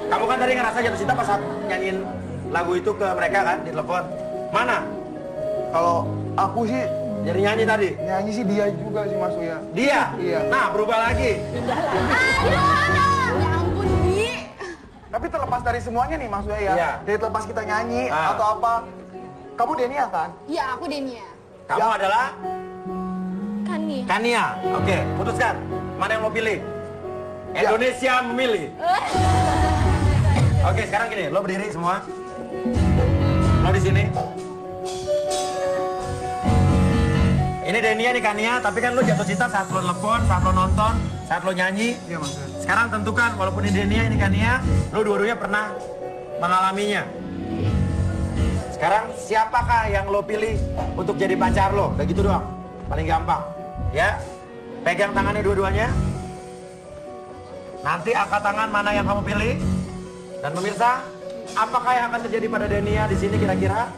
Kamu kan tadi ngerasa jatuh cinta pas saat nyanyiin lagu itu ke mereka kan di telepon. Mana? Kalau aku sih Jadi nyanyi tadi? nyanyi sih dia juga sih Mas Uya. Dia? Iya. Nah, berubah lagi. Ya ampun, Di. Tapi terlepas dari semuanya nih Mas Uya ya. Iya. Dari terlepas kita nyanyi Ah. atau apa, kamu Denia kan? Ya, aku Denia. Kamu adalah Kan nih. Kania. Oke, putuskan. Mana yang mau pilih? Indonesia memilih. Oke, sekarang gini, lo berdiri semua. Lo di sini. Ini Denia, nih Kania, tapi kan lo jatuh cinta saat lo telepon, saat lo nonton, saat lo nyanyi. Iya Mas Uya. Sekarang tentukan, walaupun ini Denia, ini Kania, lo dua-duanya pernah mengalaminya. Sekarang siapakah yang lo pilih untuk jadi pacar lo? Udah gitu doang, paling gampang. Ya, pegang tangannya dua-duanya. Nanti angkat tangan mana yang kamu pilih. Dan pemirsa, apakah yang akan terjadi pada Denia di sini kira-kira?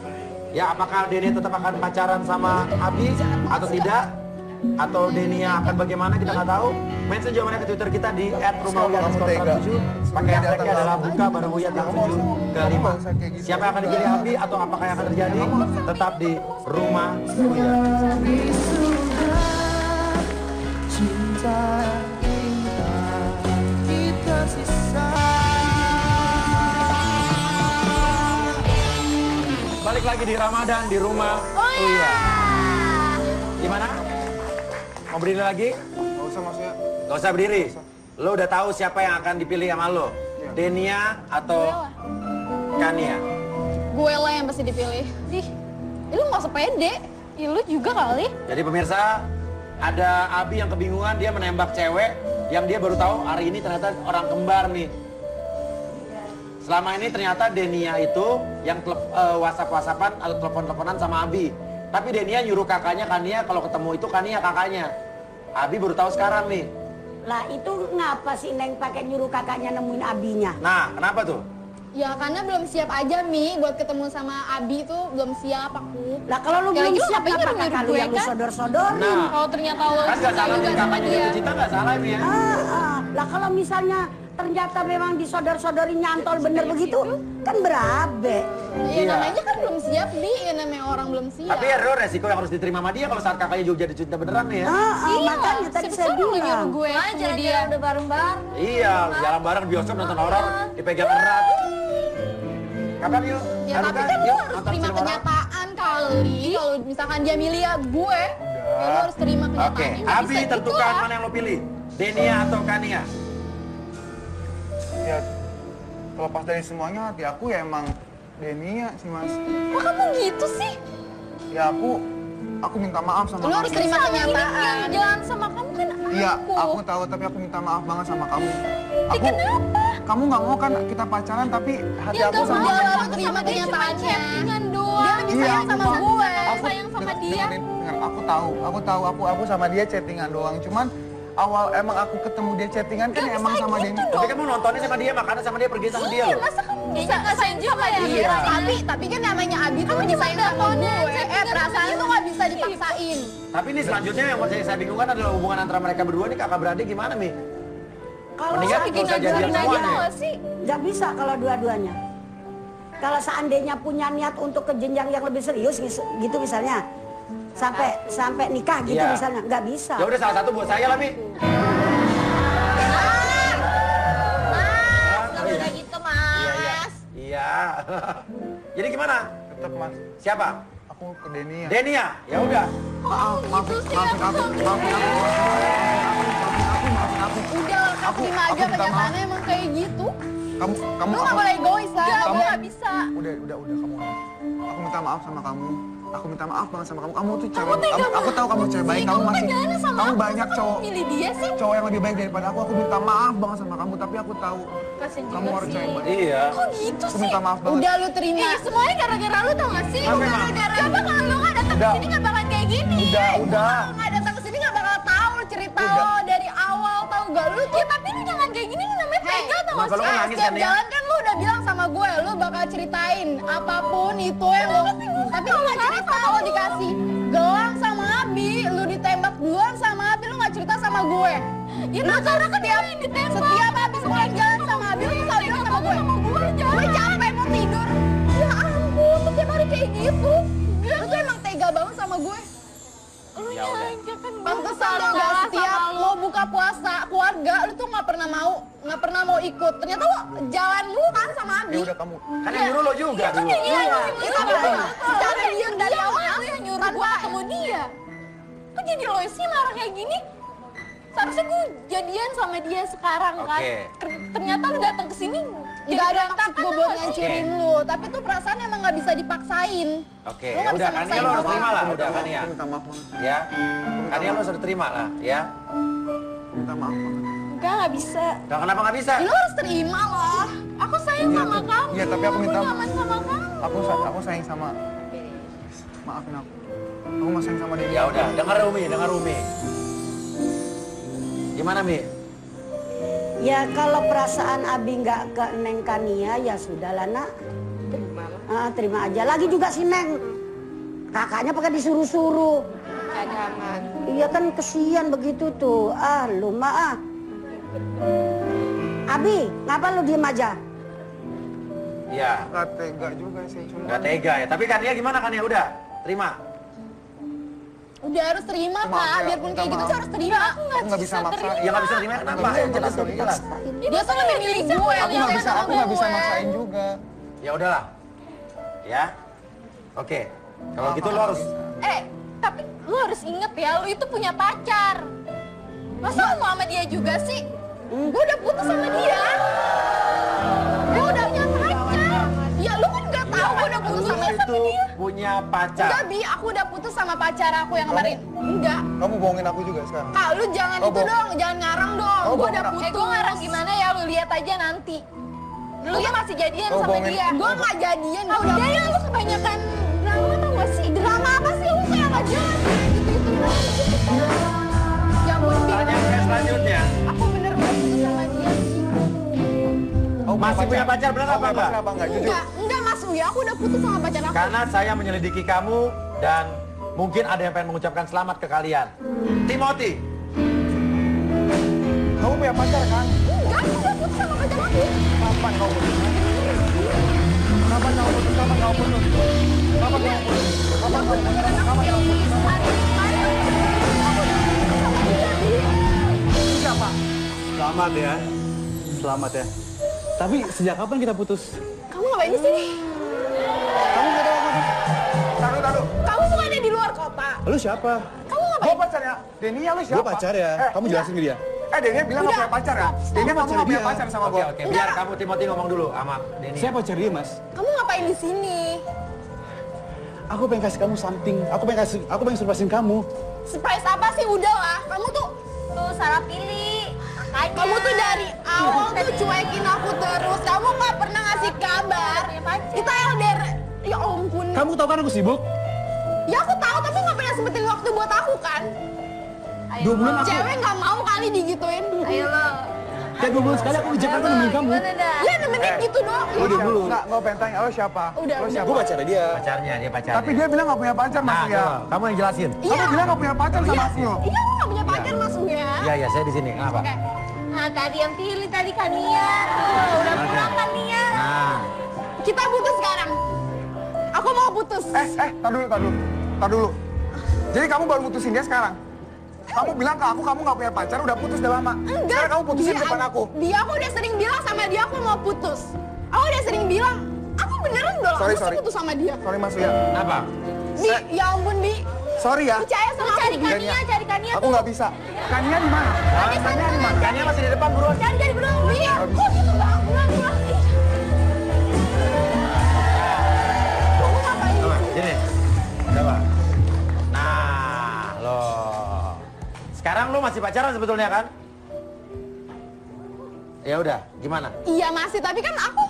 Ya, apakah Denia tetap akan pacaran sama Abi atau tidak? Atau Denia akan bagaimana, kita nggak tahu. Mention jawabannya ke Twitter kita di @rumahuyat_7. Pakai hashtagnya adalah buka bareng Uyat yang 7 ke 5. Siapa yang akan dipilih Abi atau apakah yang akan terjadi? Tetap di Rumah Uyat. Balik lagi di Ramadan di Rumah Uyat. Gimana? Mau berdiri lagi? Gak usah Mas Uya. Gak usah berdiri. Lo udah tahu siapa yang akan dipilih sama lo? Denia atau Kania? Gue lah yang pasti dipilih. Ih, lu gak usah pede. Ya lu juga kali. Jadi pemirsa, ada Abi yang kebingungan, dia menembak cewek yang dia baru tahu hari ini ternyata orang kembar nih. Selama ini ternyata Denia itu yang WhatsApp-WhatsAppan atau telepon-teleponan sama Abi. Tapi Denia nyuruh kakaknya Kania kalau ketemu itu Kania kakaknya. Abi baru tahu sekarang nih. Lah itu ngapa sih Neng pakai nyuruh kakaknya nemuin abinya? Nah, kenapa tuh? Ya karena belum siap aja Mi buat ketemu sama Abi itu belum siap aku. Lah kalau lu Ya, belum lagi lu siap ngapain kenapa nyuruh-nyuruh kakak lu gue, yang lu kan? sodor-sodorin? Nah, Kalau ternyata lo kan gak suka salah juga nih sama kakaknya dia. jatuh cinta, gak salah ini ya. Lah kalau misalnya ternyata memang disodor-sodorin nyantol bener begitu, kan berabe. Ya namanya kan belum siap Di, ya namanya orang belum siap. Tapi ya ada resiko yang harus diterima sama dia kalau saat kakaknya juga jadi cinta beneran nih ya. Makanya tadi saya Siapa lu nyuruh bilang. gue aja sama dia. udah bareng-bareng. Iya, jalan bareng bioskop nonton horor, dipegang erat. Kapan yuk? Ya Haruka, tapi kan lu yuk, harus nonton terima film horor. kenyataan kali. Kalau misalkan dia milih ya gue, ya lu harus terima Oke, kenyataannya. Nggak Abi bisa gitu tentukan lah. mana yang lo pilih, Denia atau Kania? Ya, terlepas dari semuanya hati aku ya emang Denia sih Mas. Kok kamu gitu sih? Ya aku minta maaf sama Lu kamu. harus terima kenyataan. Yang jalan sama kamu kan Iya, aku. aku tahu tapi aku minta maaf banget sama kamu. Aku, kenapa? Kamu nggak mau kan kita pacaran tapi hati Ya aku gak sama mau, dia. Aku aku terima sama dia cuma kenyataannya. chattingan doang. Dia lebih Iya, sayang aku sama tahu. gue. Sayang sama dia. Dengerin, aku tahu, aku sama dia chattingan doang. Cuman awal emang aku ketemu dia chattingan kan ya emang sama Denny. Tapi kamu nontonnya sama dia, makannya sama dia, pergi sama dia loh. Masa kamu bisa ngerasain juga ya? Iya. Tapi kan namanya Abi tuh disain sama gue. Perasaan itu nggak bisa dipaksain. Tapi ini selanjutnya yang saya bingungkan adalah hubungan antara mereka berdua nih kakak beradik gimana Mi? Kalau Mendingan saya nggak usah jadian Aja semuanya. nggak sih? nggak bisa kalau dua-duanya. Kalau seandainya punya niat untuk ke jenjang yang lebih serius gitu misalnya, sampai nikah gitu Iya. misalnya, nggak bisa. Ya udah salah satu buat saya lah Mi. Mas, nggak boleh gitu mas. Iya. Jadi gimana? Tetap Mas, Siapa? aku ke Denny ya. Denny ya? Ya udah. Maafin aku. Udah lekas terima aja minta kenyataannya emang kayak gitu. Kamu Lu nggak boleh egois lah. Enggak, Kamu- gue nggak bisa. Udah kamu. Aku minta maaf sama kamu. Aku minta maaf banget sama kamu. Kamu tuh Kamu cewek. tega Aku tahu kamu cewek baik. Kamu masih. gimana sama Kamu aku? banyak Masa cowok. kamu milih dia sih? Cowok yang lebih baik daripada aku. Aku minta maaf banget sama kamu. Tapi aku tahu Kasian kamu juga harus sih. cewek baik. Iya. Kok gitu Aku sih? minta maaf banget. Udah lu terima. Semuanya gara-gara lu tau gak sih? Apa emang? Gara-gara coba kalau lu nggak datang ke Udah. sini nggak bakal kayak gini. Udah. Kalau nggak datang ke sini nggak bakal tahu cerita lo dari awal, tahu gak lu tuh? Ya tapi lu jangan kayak gini, lu namanya tega tau gak Kenapa lu sih? kan nangis Setiap kan ya? jalan kan lu udah bilang sama gue, lu bakal ceritain apapun itu yang lu. Tapi lu nggak cerita, lo dikasih gelang sama Abi, lu ditembak duluan sama Abi, lu nggak cerita sama gue. Ya Lu karena kan setiap dia yang ditembak. setiap habis pulang jalan sama Abi, lu selalu bilang sama gue. Gue capek mau tidur. Ya ampun, tuh tiap hari kayak gitu. Lu tuh emang tega banget sama gue. Lu Ya udah. aja kan gue Pantesan lo gak setiap lo buka puasa keluarga, lu tuh nggak pernah mau ikut. Ternyata lo jalan lu kan sama Abi. Ya udah kamu. Kan yang nyuruh lo juga dulu. Iya, Itu apa? Secara dia dari awal lu yang nyuruh gue ketemu dia. Kok jadi lo sih marah kayak gini? Seharusnya gue jadian sama dia sekarang kan. Oke. Ternyata lu datang ke sini Gak ada maksud gue buat ngancurin lu, tapi tuh perasaan emang nggak bisa dipaksain. Oke, Lu ya nggak udah bisa kan ya maksain lo harus apa. terima lah, udah kan ya. Aku minta maaf banget. Ya. Kan ya lo harus terima lah, ya. Aku minta maaf banget. enggak nggak bisa. Nah, kenapa nggak bisa? Lu harus terima lah. Aku sayang sama kamu. Iya, tapi aku minta nyaman sama kamu. Aku sayang sama. Maafin aku. Aku masih sayang sama Denny. Ya udah, dengar Umi. Gimana Mi? Ya kalau perasaan Abi nggak ke Neng Kania ya sudahlah nak. Terima aja. Lagi juga si Neng. Kakaknya pakai disuruh-suruh. Iya kan kesian begitu tuh. Lu mah Abi, ngapa lu diem aja? Ya, Gak tega juga sih. Cuma nggak tega ya. Tapi kan ya gimana kan ya udah, terima. Udah harus terima Maaf Kak, ya, biarpun minta kayak gitu maaf. tuh harus terima. aku nggak bisa maksa. Ya nggak bisa terima kenapa? Ya jelas dong, jelas. Dia tuh lebih milih gue. Aku nggak bisa, aku nggak bisa maksain juga. Ya udahlah. Ya. Oke. Kalau gitu lo harus Tapi lu harus inget ya, lu itu punya pacar. Masa lu mau sama dia juga sih? Gue udah putus sama dia. Gue udah punya pacar. Ya lu kan gak tahu gue udah putus sama itu punya pacar. Enggak Bi, aku udah putus sama pacar aku yang kemarin. Enggak. Kamu bohongin aku juga sekarang. Kak, lu jangan Oh, itu bohong. dong, jangan ngarang dong. Oh, Gue udah bohong. putus. Gue ngarang gimana ya, lu lihat aja nanti. Lu ya masih jadian Oh, sama bohongin. dia. Gue gak jadian. Gue Udah udah ya, lu kebanyakan drama tau gak sih? drama apa sih? Lu kayak gak jelas. Ya ampun, Bi. Pertanyaan saya selanjutnya. Aku bener udah putus sama dia. Oh, Masih punya pacar benar Oh, apa punya enggak? pacar apa enggak? Jujur. Enggak Mas Uya, aku udah putus sama pacar aku. Karena saya menyelidiki kamu dan mungkin ada yang pengen mengucapkan selamat ke kalian. Timothy. Kamu punya pacar kan? Enggak, aku udah putus sama pacar aku. Kapan kau putus? Kapan kau putus? Kapan kau putus? Kapan kau putus? Kapan kau putus? Kapan kau putus? Itu siapa? Selamat ya. Selamat ya. Tapi sejak kapan kita putus? Kamu ngapain di sini? Kamu nggak tahu apa? Taruh. Kamu bukannya di luar kota. Lu siapa? Kamu ngapain? Gue pacarnya. Denny ya lu siapa? Gue pacar ya. Kamu jelasin ke dia. Denny bilang nggak punya pacar ya? Denny kamu nggak punya dia. pacar sama Oke, gue. biar kamu Timothy ngomong dulu sama Denny. Saya pacar dia, Mas. Kamu ngapain di sini? Aku pengen kasih kamu something. Aku pengen surprisein kamu. Surprise apa sih? Udah lah. Kamu tuh Salah pilih. Makanya. Kamu tuh dari awal tuh cuekin aku terus. Kamu nggak pernah ngasih kabar. Kita LDR. Ya ampun. Kamu tahu kan aku sibuk? Ya aku tahu, tapi nggak pernah sempetin waktu buat aku kan. Ayo, 2 bulan aku... Cewek nggak mau kali digituin. Ayo lo. Kayak 2 bulan sekali aku di Jakarta nemenin kamu. Gimana dah? Ya nemenin gitu doang. Udah dulu. Nggak pengen tanya, lo siapa? Udah, Lo udah. siapa? Gue pacarnya dia. Pacarnya, dia pacarnya. Tapi dia bilang nggak punya pacar, Mas Nah, Uya. coba, kamu yang jelasin. Kamu bilang nggak punya pacar sama aku lo. Iya, aku nggak punya pacar Mas Uya. Iya, iya, saya di sini. Kenapa? Oke. Nah tadi yang pilih tadi Kania. Udah pulang Kania. Nah, Kita putus sekarang. Aku mau putus. Tar dulu. Jadi kamu baru putusin dia sekarang? Kamu bilang ke aku kamu nggak punya pacar, udah putus udah lama. Enggak. Sekarang kamu putusin depan aku. Dia aku udah sering bilang sama dia aku mau putus. Aku udah sering bilang. Aku beneran udah lama sih putus sama dia. Sorry Mas Uya. kenapa? Bi, ya ampun Bi. Sorry ya. Percaya sama Cari aku. Kania, cari Kania Aku tuh. nggak bisa. Kania di mana? Kania di mana? Kania masih di depan, buruan. Cari bro. Bi, kok gitu bang? Pulang. Kamu ngapain? Coba, sini. Coba. Nah, lo. Sekarang lo masih pacaran sebetulnya kan? Ya udah, gimana? Iya masih, tapi kan aku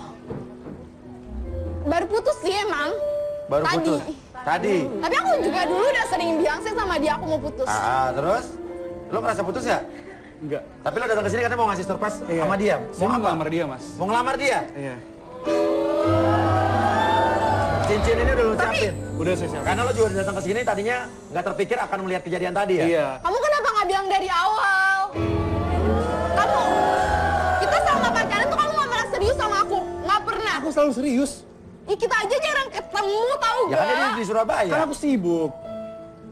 baru putus sih emang. Baru Tadi. putus. Tadi. Tapi aku juga dulu udah sering bilang sih sama dia aku mau putus. Terus? Lo merasa putus ya? Enggak. Tapi lo datang ke sini karena mau ngasih surprise Iya. sama dia. Saya mau ngelamar dia, Mas. Mau ngelamar dia? Iya. Cincin ini udah lo siapin. Udah saya siapin. Karena lo juga datang ke sini tadinya nggak terpikir akan melihat kejadian tadi ya? Iya. Kamu kenapa nggak bilang dari awal? Kamu, kita sama pacaran tuh kamu nggak pernah serius sama aku, nggak pernah. Aku selalu serius. Ih, kita aja jarang ketemu, tahu Ya gak? kan dia di Surabaya. Kan aku sibuk.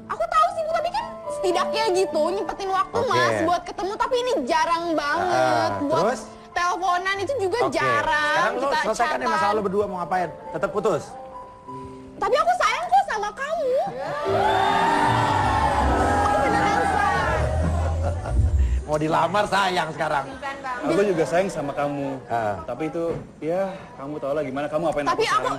Aku tahu sih, tapi kan setidaknya gitu nyempetin waktu Oke. mas buat ketemu, tapi ini jarang banget. Buat terus? teleponan itu juga Oke. jarang. Sekarang lo Kita selesaikan ya chatan. masalah lo berdua mau ngapain? Tetap putus? Tapi aku sayang kok sama kamu. Aku beneran sayang. Mau dilamar sayang sekarang. Aku juga sayang sama kamu. Ah. Tapi itu, ya kamu tau lah gimana kamu apain Tapi aku, sekarang.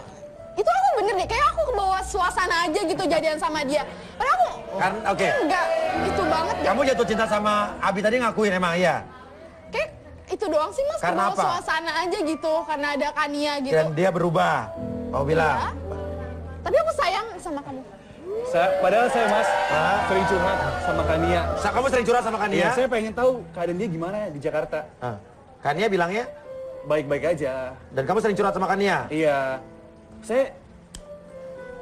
itu aku bener deh, kayak aku kebawa suasana aja gitu jadian sama dia. Padahal aku Kan, oke. enggak, itu banget deh. Kamu jatuh cinta sama Abi tadi ngakuin emang iya? Kayak itu doang sih mas, Karena kebawa apa? suasana aja gitu, karena ada Kania gitu. Dan dia berubah. Kamu bilang. Ya. Tapi aku sayang sama kamu. Padahal saya, Mas, sering curhat sama Kania. Kamu sering curhat sama Kania? Iya, saya pengen tahu keadaan dia gimana ya di Jakarta. Kania bilangnya? Baik-baik aja. Dan kamu sering curhat sama Kania? Iya. Saya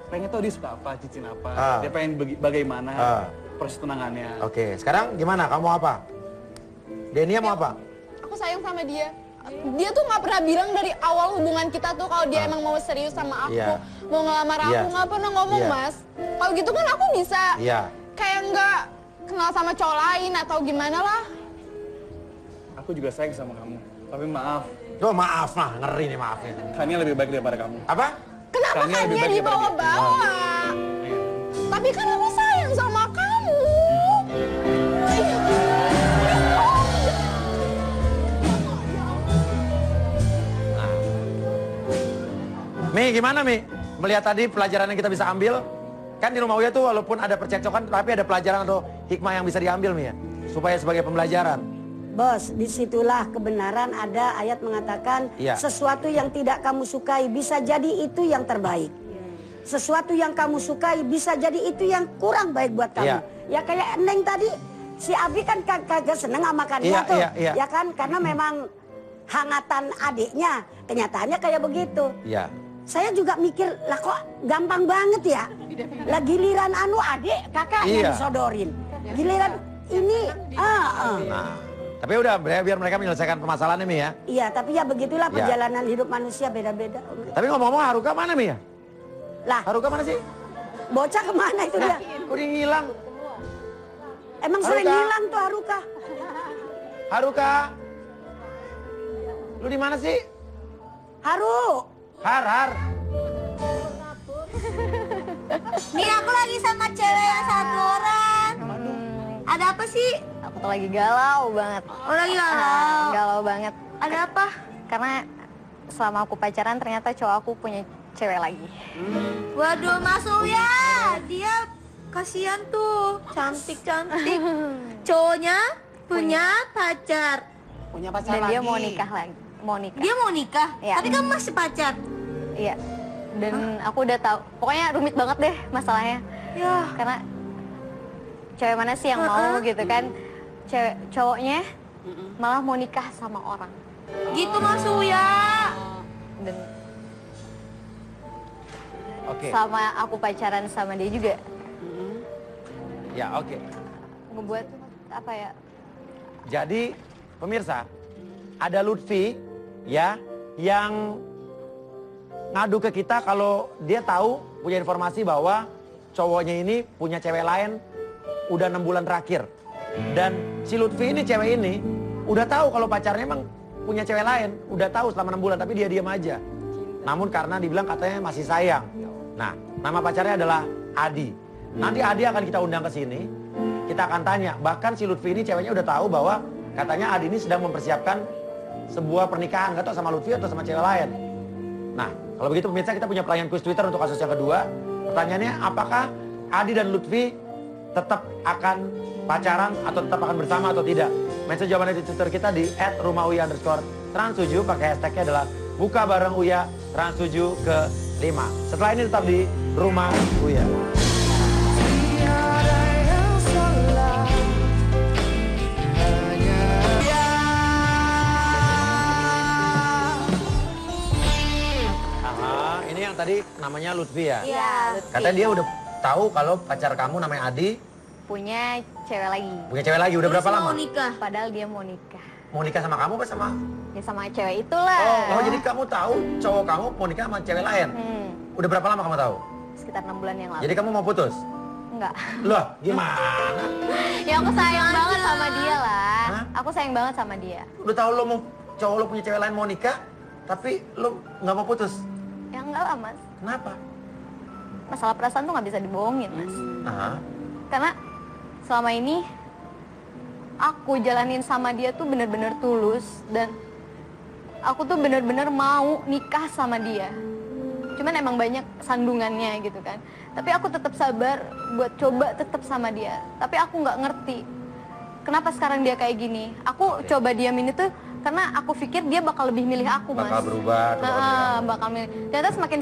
pengen tahu dia suka apa, cincin apa. Dia pengen bagaimana proses tunangannya. Oke, sekarang gimana? Kamu mau apa? Denia mau apa? Aku sayang sama dia. Dia tuh nggak pernah bilang dari awal hubungan kita tuh kalau dia emang mau serius sama aku, Iya. mau ngelamar aku, Iya. nggak pernah ngomong Iya. mas. Kalau gitu kan aku bisa Iya. kayak nggak kenal sama cowok lain atau gimana lah. Aku juga sayang sama kamu. Tapi maaf, Duh, maaf mah, ngeri nih maafnya. Kania lebih baik daripada kamu. Apa? Kenapa Kania kan lebih dia baik daripada dibawa-bawa? Tapi kan aku sayang sama kamu. Mi, gimana Mi? Melihat tadi pelajaran yang kita bisa ambil? Kan di rumah Uya tuh walaupun ada percekcokan, tapi ada pelajaran atau hikmah yang bisa diambil Mi ya? Supaya sebagai pembelajaran. Bos, disitulah kebenaran ada ayat mengatakan Iya. sesuatu yang tidak kamu sukai bisa jadi itu yang terbaik. Sesuatu yang kamu sukai bisa jadi itu yang kurang baik buat kamu. Iya. Ya kayak Neng tadi, si Abi kan kagak seneng sama Kania Iya, tuh. iya, iya. Ya kan, karena memang hangatan adiknya. Kenyataannya kayak begitu. Iya. Saya juga mikir, lah kok gampang banget ya. Lah giliran anu adik kakak yang Iya. disodorin. Giliran ini, Nah, tapi udah biar mereka menyelesaikan permasalahannya Mi ya. Iya, tapi ya begitulah Ya. perjalanan hidup manusia beda-beda. Tapi ngomong-ngomong Haruka mana Mi ya? Lah, Haruka mana sih? bocah kemana itu dia? Kok dia ngilang? Emang sering Haruka. hilang tuh Haruka. Haruka? Lu di mana sih? Haru, Har. Nih aku lagi sama cewek yang satu orang. Ada apa sih? Aku tuh lagi galau banget. Oh lagi galau. Galau banget. Ada apa? Karena selama aku pacaran ternyata cowok aku punya cewek lagi. Waduh Mas Uya, dia kasihan tuh, cantik-cantik. Cowoknya punya pacar. Dan dia mau nikah lagi. Mau nikah. Dia mau nikah, Iya. tapi kamu masih pacar. Iya. Dan aku udah tahu. Pokoknya rumit banget deh masalahnya. Ya, Karena cewek mana sih yang mau gitu kan. Cowoknya malah mau nikah sama orang. Gitu Mas Uya. Dan Oke. sama aku pacaran sama dia juga. Ya, oke. Ngebuat apa ya? Jadi, pemirsa, ada Lutfi ya yang ngadu ke kita kalau dia tahu punya informasi bahwa cowoknya ini punya cewek lain udah 6 bulan terakhir. Dan si Lutfi ini, cewek ini, udah tahu kalau pacarnya emang punya cewek lain. Udah tahu selama 6 bulan, tapi dia diam aja. Namun karena dibilang katanya masih sayang. Nah, nama pacarnya adalah Adi. Nanti Adi akan kita undang ke sini. Kita akan tanya. Bahkan si Lutfi ini ceweknya udah tahu bahwa katanya Adi ini sedang mempersiapkan sebuah pernikahan. Gak tahu sama Lutfi atau sama cewek lain. Nah, kalau begitu pemirsa, kita punya pertanyaan kuis Twitter untuk kasus yang kedua. Pertanyaannya, apakah Adi dan Lutfi tetap akan pacaran atau tetap akan bersama atau tidak? Mention jawabannya di Twitter kita di @rumah_Uya_trans7. Pakai hashtagnya adalah buka bareng Uya trans7 ke 5. Setelah ini tetap di Rumah Uya. Aha, ini yang tadi namanya Lutfi ya? Iya, Lutfi. Katanya dia udah tahu kalau pacar kamu namanya Adi Punya cewek lagi. punya cewek lagi. Udah berapa lama? Mau nikah. Padahal dia mau nikah. Mau nikah sama kamu apa sama? Ya sama cewek itulah. Oh, jadi kamu tahu cowok kamu mau nikah sama cewek lain? Udah berapa lama kamu tahu? Sekitar 6 bulan yang lalu. Jadi kamu mau putus? Enggak. Loh, gimana? Ya aku sayang banget sama dia lah. Hah? Aku sayang banget sama dia. Udah tahu lo mau cowok lo punya cewek lain mau nikah, tapi lo nggak mau putus. Ya enggak lah mas. Kenapa? Masalah perasaan tuh nggak bisa dibohongin mas. Aha. Karena selama ini aku jalanin sama dia tuh bener-bener tulus. Dan aku tuh bener-bener mau nikah sama dia. Cuman emang banyak sandungannya gitu kan. Tapi aku tetap sabar buat coba tetap sama dia. Tapi aku nggak ngerti kenapa sekarang dia kayak gini. Aku coba diamin itu karena aku pikir dia bakal lebih milih aku, mas. Bakal berubah. Bakal milih. Ternyata semakin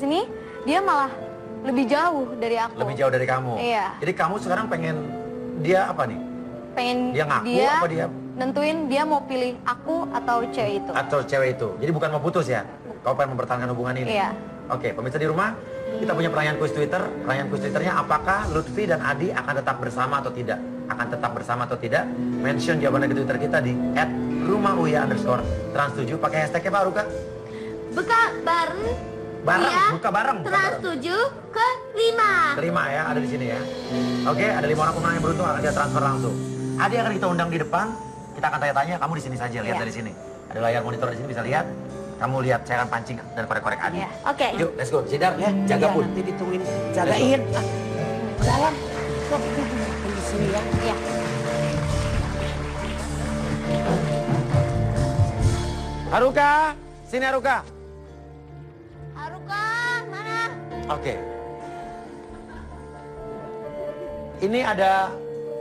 sini dia malah lebih jauh dari aku. Lebih jauh dari kamu. Iya. Jadi kamu sekarang pengen dia apa nih? Pengen Dia ngaku apa dia? nentuin dia mau pilih aku atau cewek itu. Atau cewek itu. Jadi bukan mau putus ya? Kau pengen mempertahankan hubungan ini? Iya. Oke, pemirsa di rumah, kita punya pertanyaan kuis Twitter. Pertanyaan kuis Twitternya, apakah Lutfi dan Adi akan tetap bersama atau tidak? Akan tetap bersama atau tidak? Mention jawabannya di Twitter kita di @rumah_Uya_trans7. Pakai hashtagnya Pak Ruka. Buka bareng. Bareng, Uya buka bareng. trans7 ke 5. Kelima ya, ada di sini ya. Oke, ada 5 orang pemenang yang beruntung akan kita transfer langsung. Adi akan kita undang di depan. Kita akan tanya-tanya, kamu di sini saja, lihat dari sini. Ada layar monitor di sini bisa lihat. Kamu lihat, saya akan pancing dan korek-korek Adi. Iya. Oke. Yuk, let's go. Sidar ya, jaga pun. Nanti ditungguin. Jagain. Jalan. Sok, di sini ya. Iya. Haruka, sini Haruka. Haruka, mana? Oke. Ini ada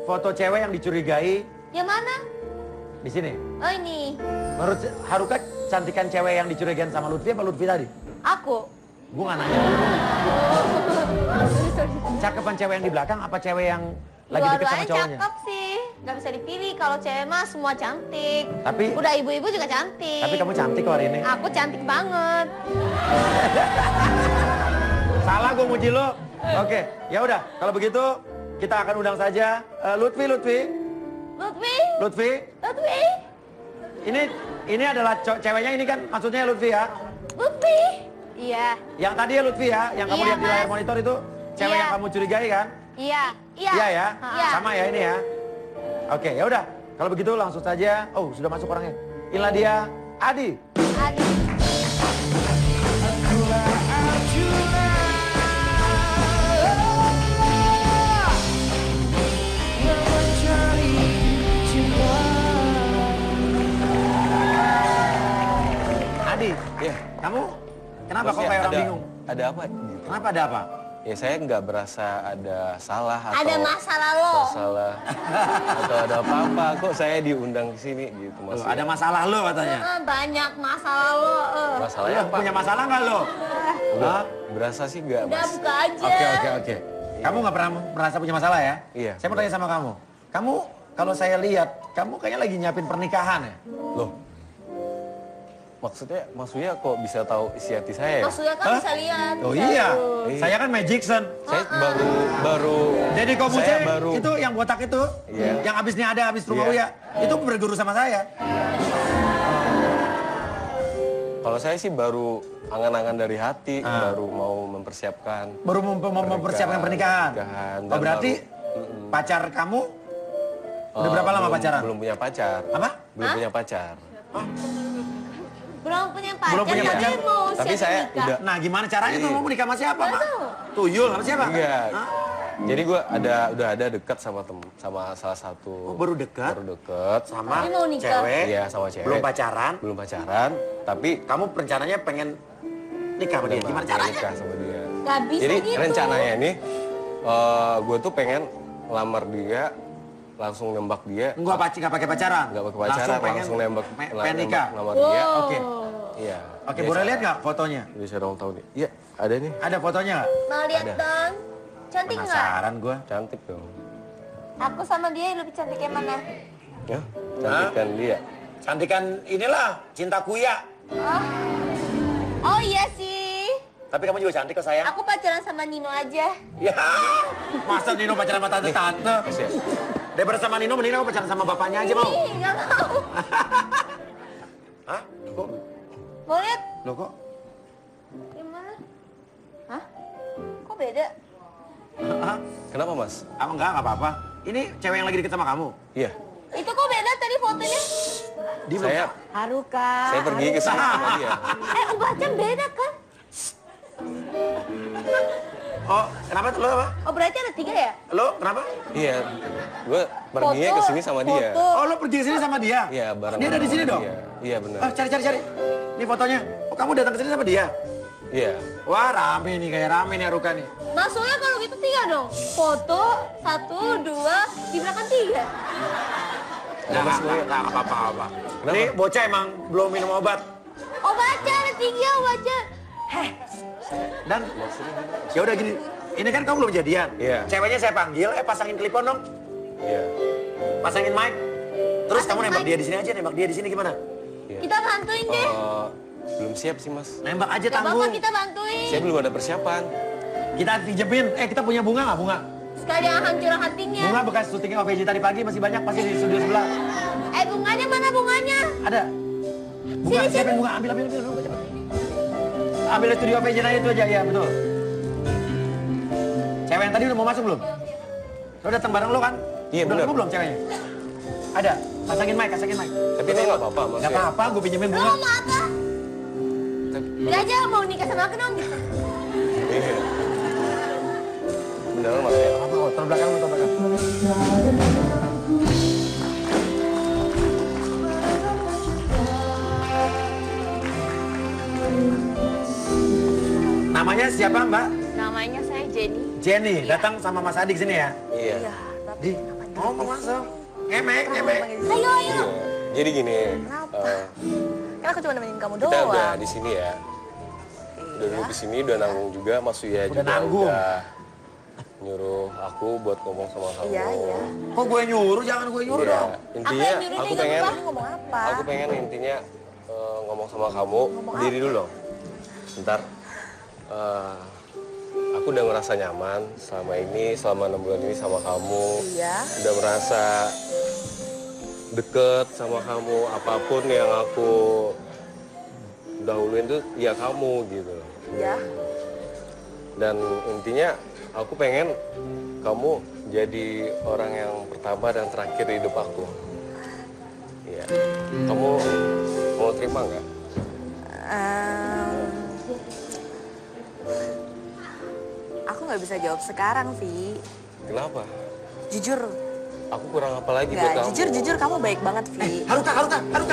foto cewek yang dicurigai Yang mana? di sini. Oh ini. Menurut Haruka, cantikan cewek yang dicurigain sama Lutfi apa Lutfi tadi? Aku. Gue nggak nanya. Cakepan cewek yang di belakang apa cewek yang lagi deket sama Dua-duanya cowoknya? cakep sih. Gak bisa dipilih. Kalau cewek mah semua cantik. Tapi Udah ibu-ibu juga cantik. tapi kamu cantik kok hari ini. Aku cantik banget. Salah gue muji lo. Oke, ya udah. Kalau begitu kita akan undang saja Lutfi. Lutfi? Lutfi. Lutfi? Ini adalah ceweknya ini kan maksudnya Lutfi ya. Lutfi? Iya. Yang tadi ya Lutfi ya, yang kamu Iya, lihat di layar Mas. monitor itu cewek Iya. yang kamu curigai kan? Iya. Iya. Iya ya. Iya. Sama ya ini ya. Oke, ya udah. Kalau begitu langsung saja. Oh, sudah masuk orangnya. Inilah dia Adi. Adi. Adi, Iya. kamu kenapa kok Maksudnya kayak orang ada- bingung? Ada apa? Gitu. Kenapa ada apa? Ya saya nggak berasa ada salah atau Ada masalah lo. masalah atau ada apa-apa. Kok saya diundang ke sini gitu Loh, Mas? ada masalah lo katanya. Banyak masalah lo. Masalahnya Lo apa? punya masalah nggak lo? Nggak, Hah? berasa sih nggak Udah Mas. buka aja. Oke. Ya Kamu nggak pernah merasa punya masalah ya? Iya. Saya mau tanya sama kamu. Kamu kalau saya lihat, kamu kayaknya lagi nyiapin pernikahan ya? Loh, maksudnya kok bisa tahu isi hati saya ya? Maksudnya kan bisa lihat. Oh bisa iya, tahu. saya kan magician. Saya baru. Jadi kamu saya baru. itu yang botak itu, Iya. yang abisnya ada abis rumah Iya. Uya, itu berguru sama saya. Kalau saya sih baru angan-angan dari hati, baru mau mempersiapkan. Baru mempersiapkan pernikahan. Dan Oh berarti pacar kamu udah berapa lama pacaran? Belum punya pacar. Apa? Belum punya pacar. Belum punya pacar, Belum punya tapi pacar. mau Tapi siap saya nikah. udah. Nah gimana caranya tuh Iya. mau menikah sama siapa, Nggak Pak? tahu. Tuyul sama siapa? Iya. Hah? Jadi gue udah ada dekat sama salah satu. Oh, baru dekat? Baru dekat. Sama Tapi mau nikah. cewek? Iya, sama cewek. Belum pacaran? Belum pacaran, tapi Kamu rencananya pengen nikah sama dia? udah Gimana mau caranya? nikah sama dia. Gak bisa Jadi gitu. rencananya nih, gue tuh pengen lamar dia, langsung nembak dia. Nggak pakai pacaran? Nggak pakai pacaran, pengen langsung nembak, pengen nikah? lamar dia. Oke. Iya. Oke, Biasa. boleh lihat nggak fotonya? Bisa dong tahu nih. Iya, ada nih. Ada fotonya nggak? Mau lihat Ada. dong. Cantik nggak? Penasaran gue. Cantik dong. Aku sama dia lebih cantik yang mana? Ya, cantik kan dia. Cantikan inilah, cintaku ya. Oh iya sih. Tapi kamu juga cantik kok sayang. Aku pacaran sama Nino aja. Ya, masa Nino pacaran sama tante-tante? Kasih ya. Daripada sama Nino, mending aku pacaran sama bapaknya aja mau. Ih, nggak mau. Hah? Kok? Mau lihat? Loh kok? Gimana? Hah? Kok beda? Hah? Kenapa mas? Enggak apa-apa. Ini cewek yang lagi deket sama kamu? Iya. Itu kok beda tadi fotonya? Dia belum Saya Haruka. saya pergi ke sana sama dia. Obatnya beda kan? Oh, kenapa tuh lo apa? Oh berarti ada 3 ya? Lo kenapa? Iya. Gue perginya ke sini sama dia. Foto. Oh, lo pergi ke sini sama dia? Iya, bareng. Dia ada di sini sama dong? dia. Iya benar. Oh, cari. Ini fotonya. Oh, kamu datang ke sini sama dia? Iya. Wah, rame nih, kayak rame nih Haruka nih. Maksudnya kalau gitu 3 dong. Foto 1, 2, di belakang 3. Nggak apa-apa. Ini bocah emang belum minum obat. Obatnya ada 3 obatnya. Dan ya udah gini, ini kan kamu belum jadian. Iya. Ceweknya saya panggil, pasangin klipon dong. Iya. Pasangin mic. Terus kamu Pasangin nembak mic. dia di sini aja, nembak dia di sini gimana? Iya. Kita bantuin deh. Belum siap sih mas. Nembak aja Gak apa-apa tanggung. kita bantuin. Saya belum ada persiapan. Kita pinjemin. Kita punya bunga nggak bunga? Sekalian hancuran hatinya. Bunga bekas syutingnya OVJ tadi pagi masih banyak pasti di studio sebelah. Bunganya mana bunganya? Ada. Bunga, siapin bunga, ambil. Ambil di studio OVJ aja itu aja, ya betul. Cewek yang tadi udah mau masuk belum? Lo datang bareng lo kan? Iya, Udah bener. ketemu belum ceweknya? Ada. Pasangin mic. Tapi ini nggak apa-apa mas. Nggak apa-apa, gue pinjemin Lo bunga. mau apa? Dia aja mau nikah sama aku dong gitu. Iya. Beneran mas ya. Apa? Tahun belakang. Namanya siapa Mbak? Namanya saya Jenny. Jenny. Datang sama Mas Adi sini ya? Iya. Di. Mau masuk. Ngemek. Ayo. Iya. Jadi gini. Kan aku cuma nemenin kamu Kita udah di sini ya. Udah duduk di sini, udah nanggung juga. Mas Uya juga nanggung. udah nyuruh aku buat ngomong sama kamu. Iya. Kok gue nyuruh? Jangan gue nyuruh dong. Intinya Apa yang nyuruh aku nih, pengen Gampang? Ngomong apa? aku pengen intinya ngomong sama kamu. Berdiri dulu dong. Bentar. Aku udah ngerasa nyaman selama 6 bulan ini sama kamu. Iya. Udah merasa deket sama kamu. Apapun yang aku dahuluin tuh ya kamu gitu. Iya. Dan intinya aku pengen kamu jadi orang yang pertama dan terakhir di hidup aku. Iya. Kamu mau terima nggak? Aku nggak bisa jawab sekarang, Vi. Kenapa? Jujur, Aku kurang apa lagi buat kamu? jujur kamu baik banget, Vi. Haruka.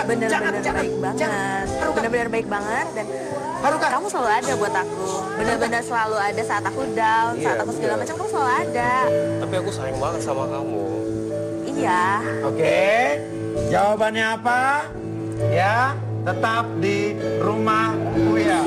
Bener-bener baik banget. Bener-bener baik banget dan Haruka. kamu selalu ada buat aku. Bener-bener selalu ada saat aku down, Iya, saat aku segala bener. macam kamu selalu ada. Tapi aku sayang banget sama kamu. Iya. Oke. Jawabannya apa? Ya, tetap di rumah Uya.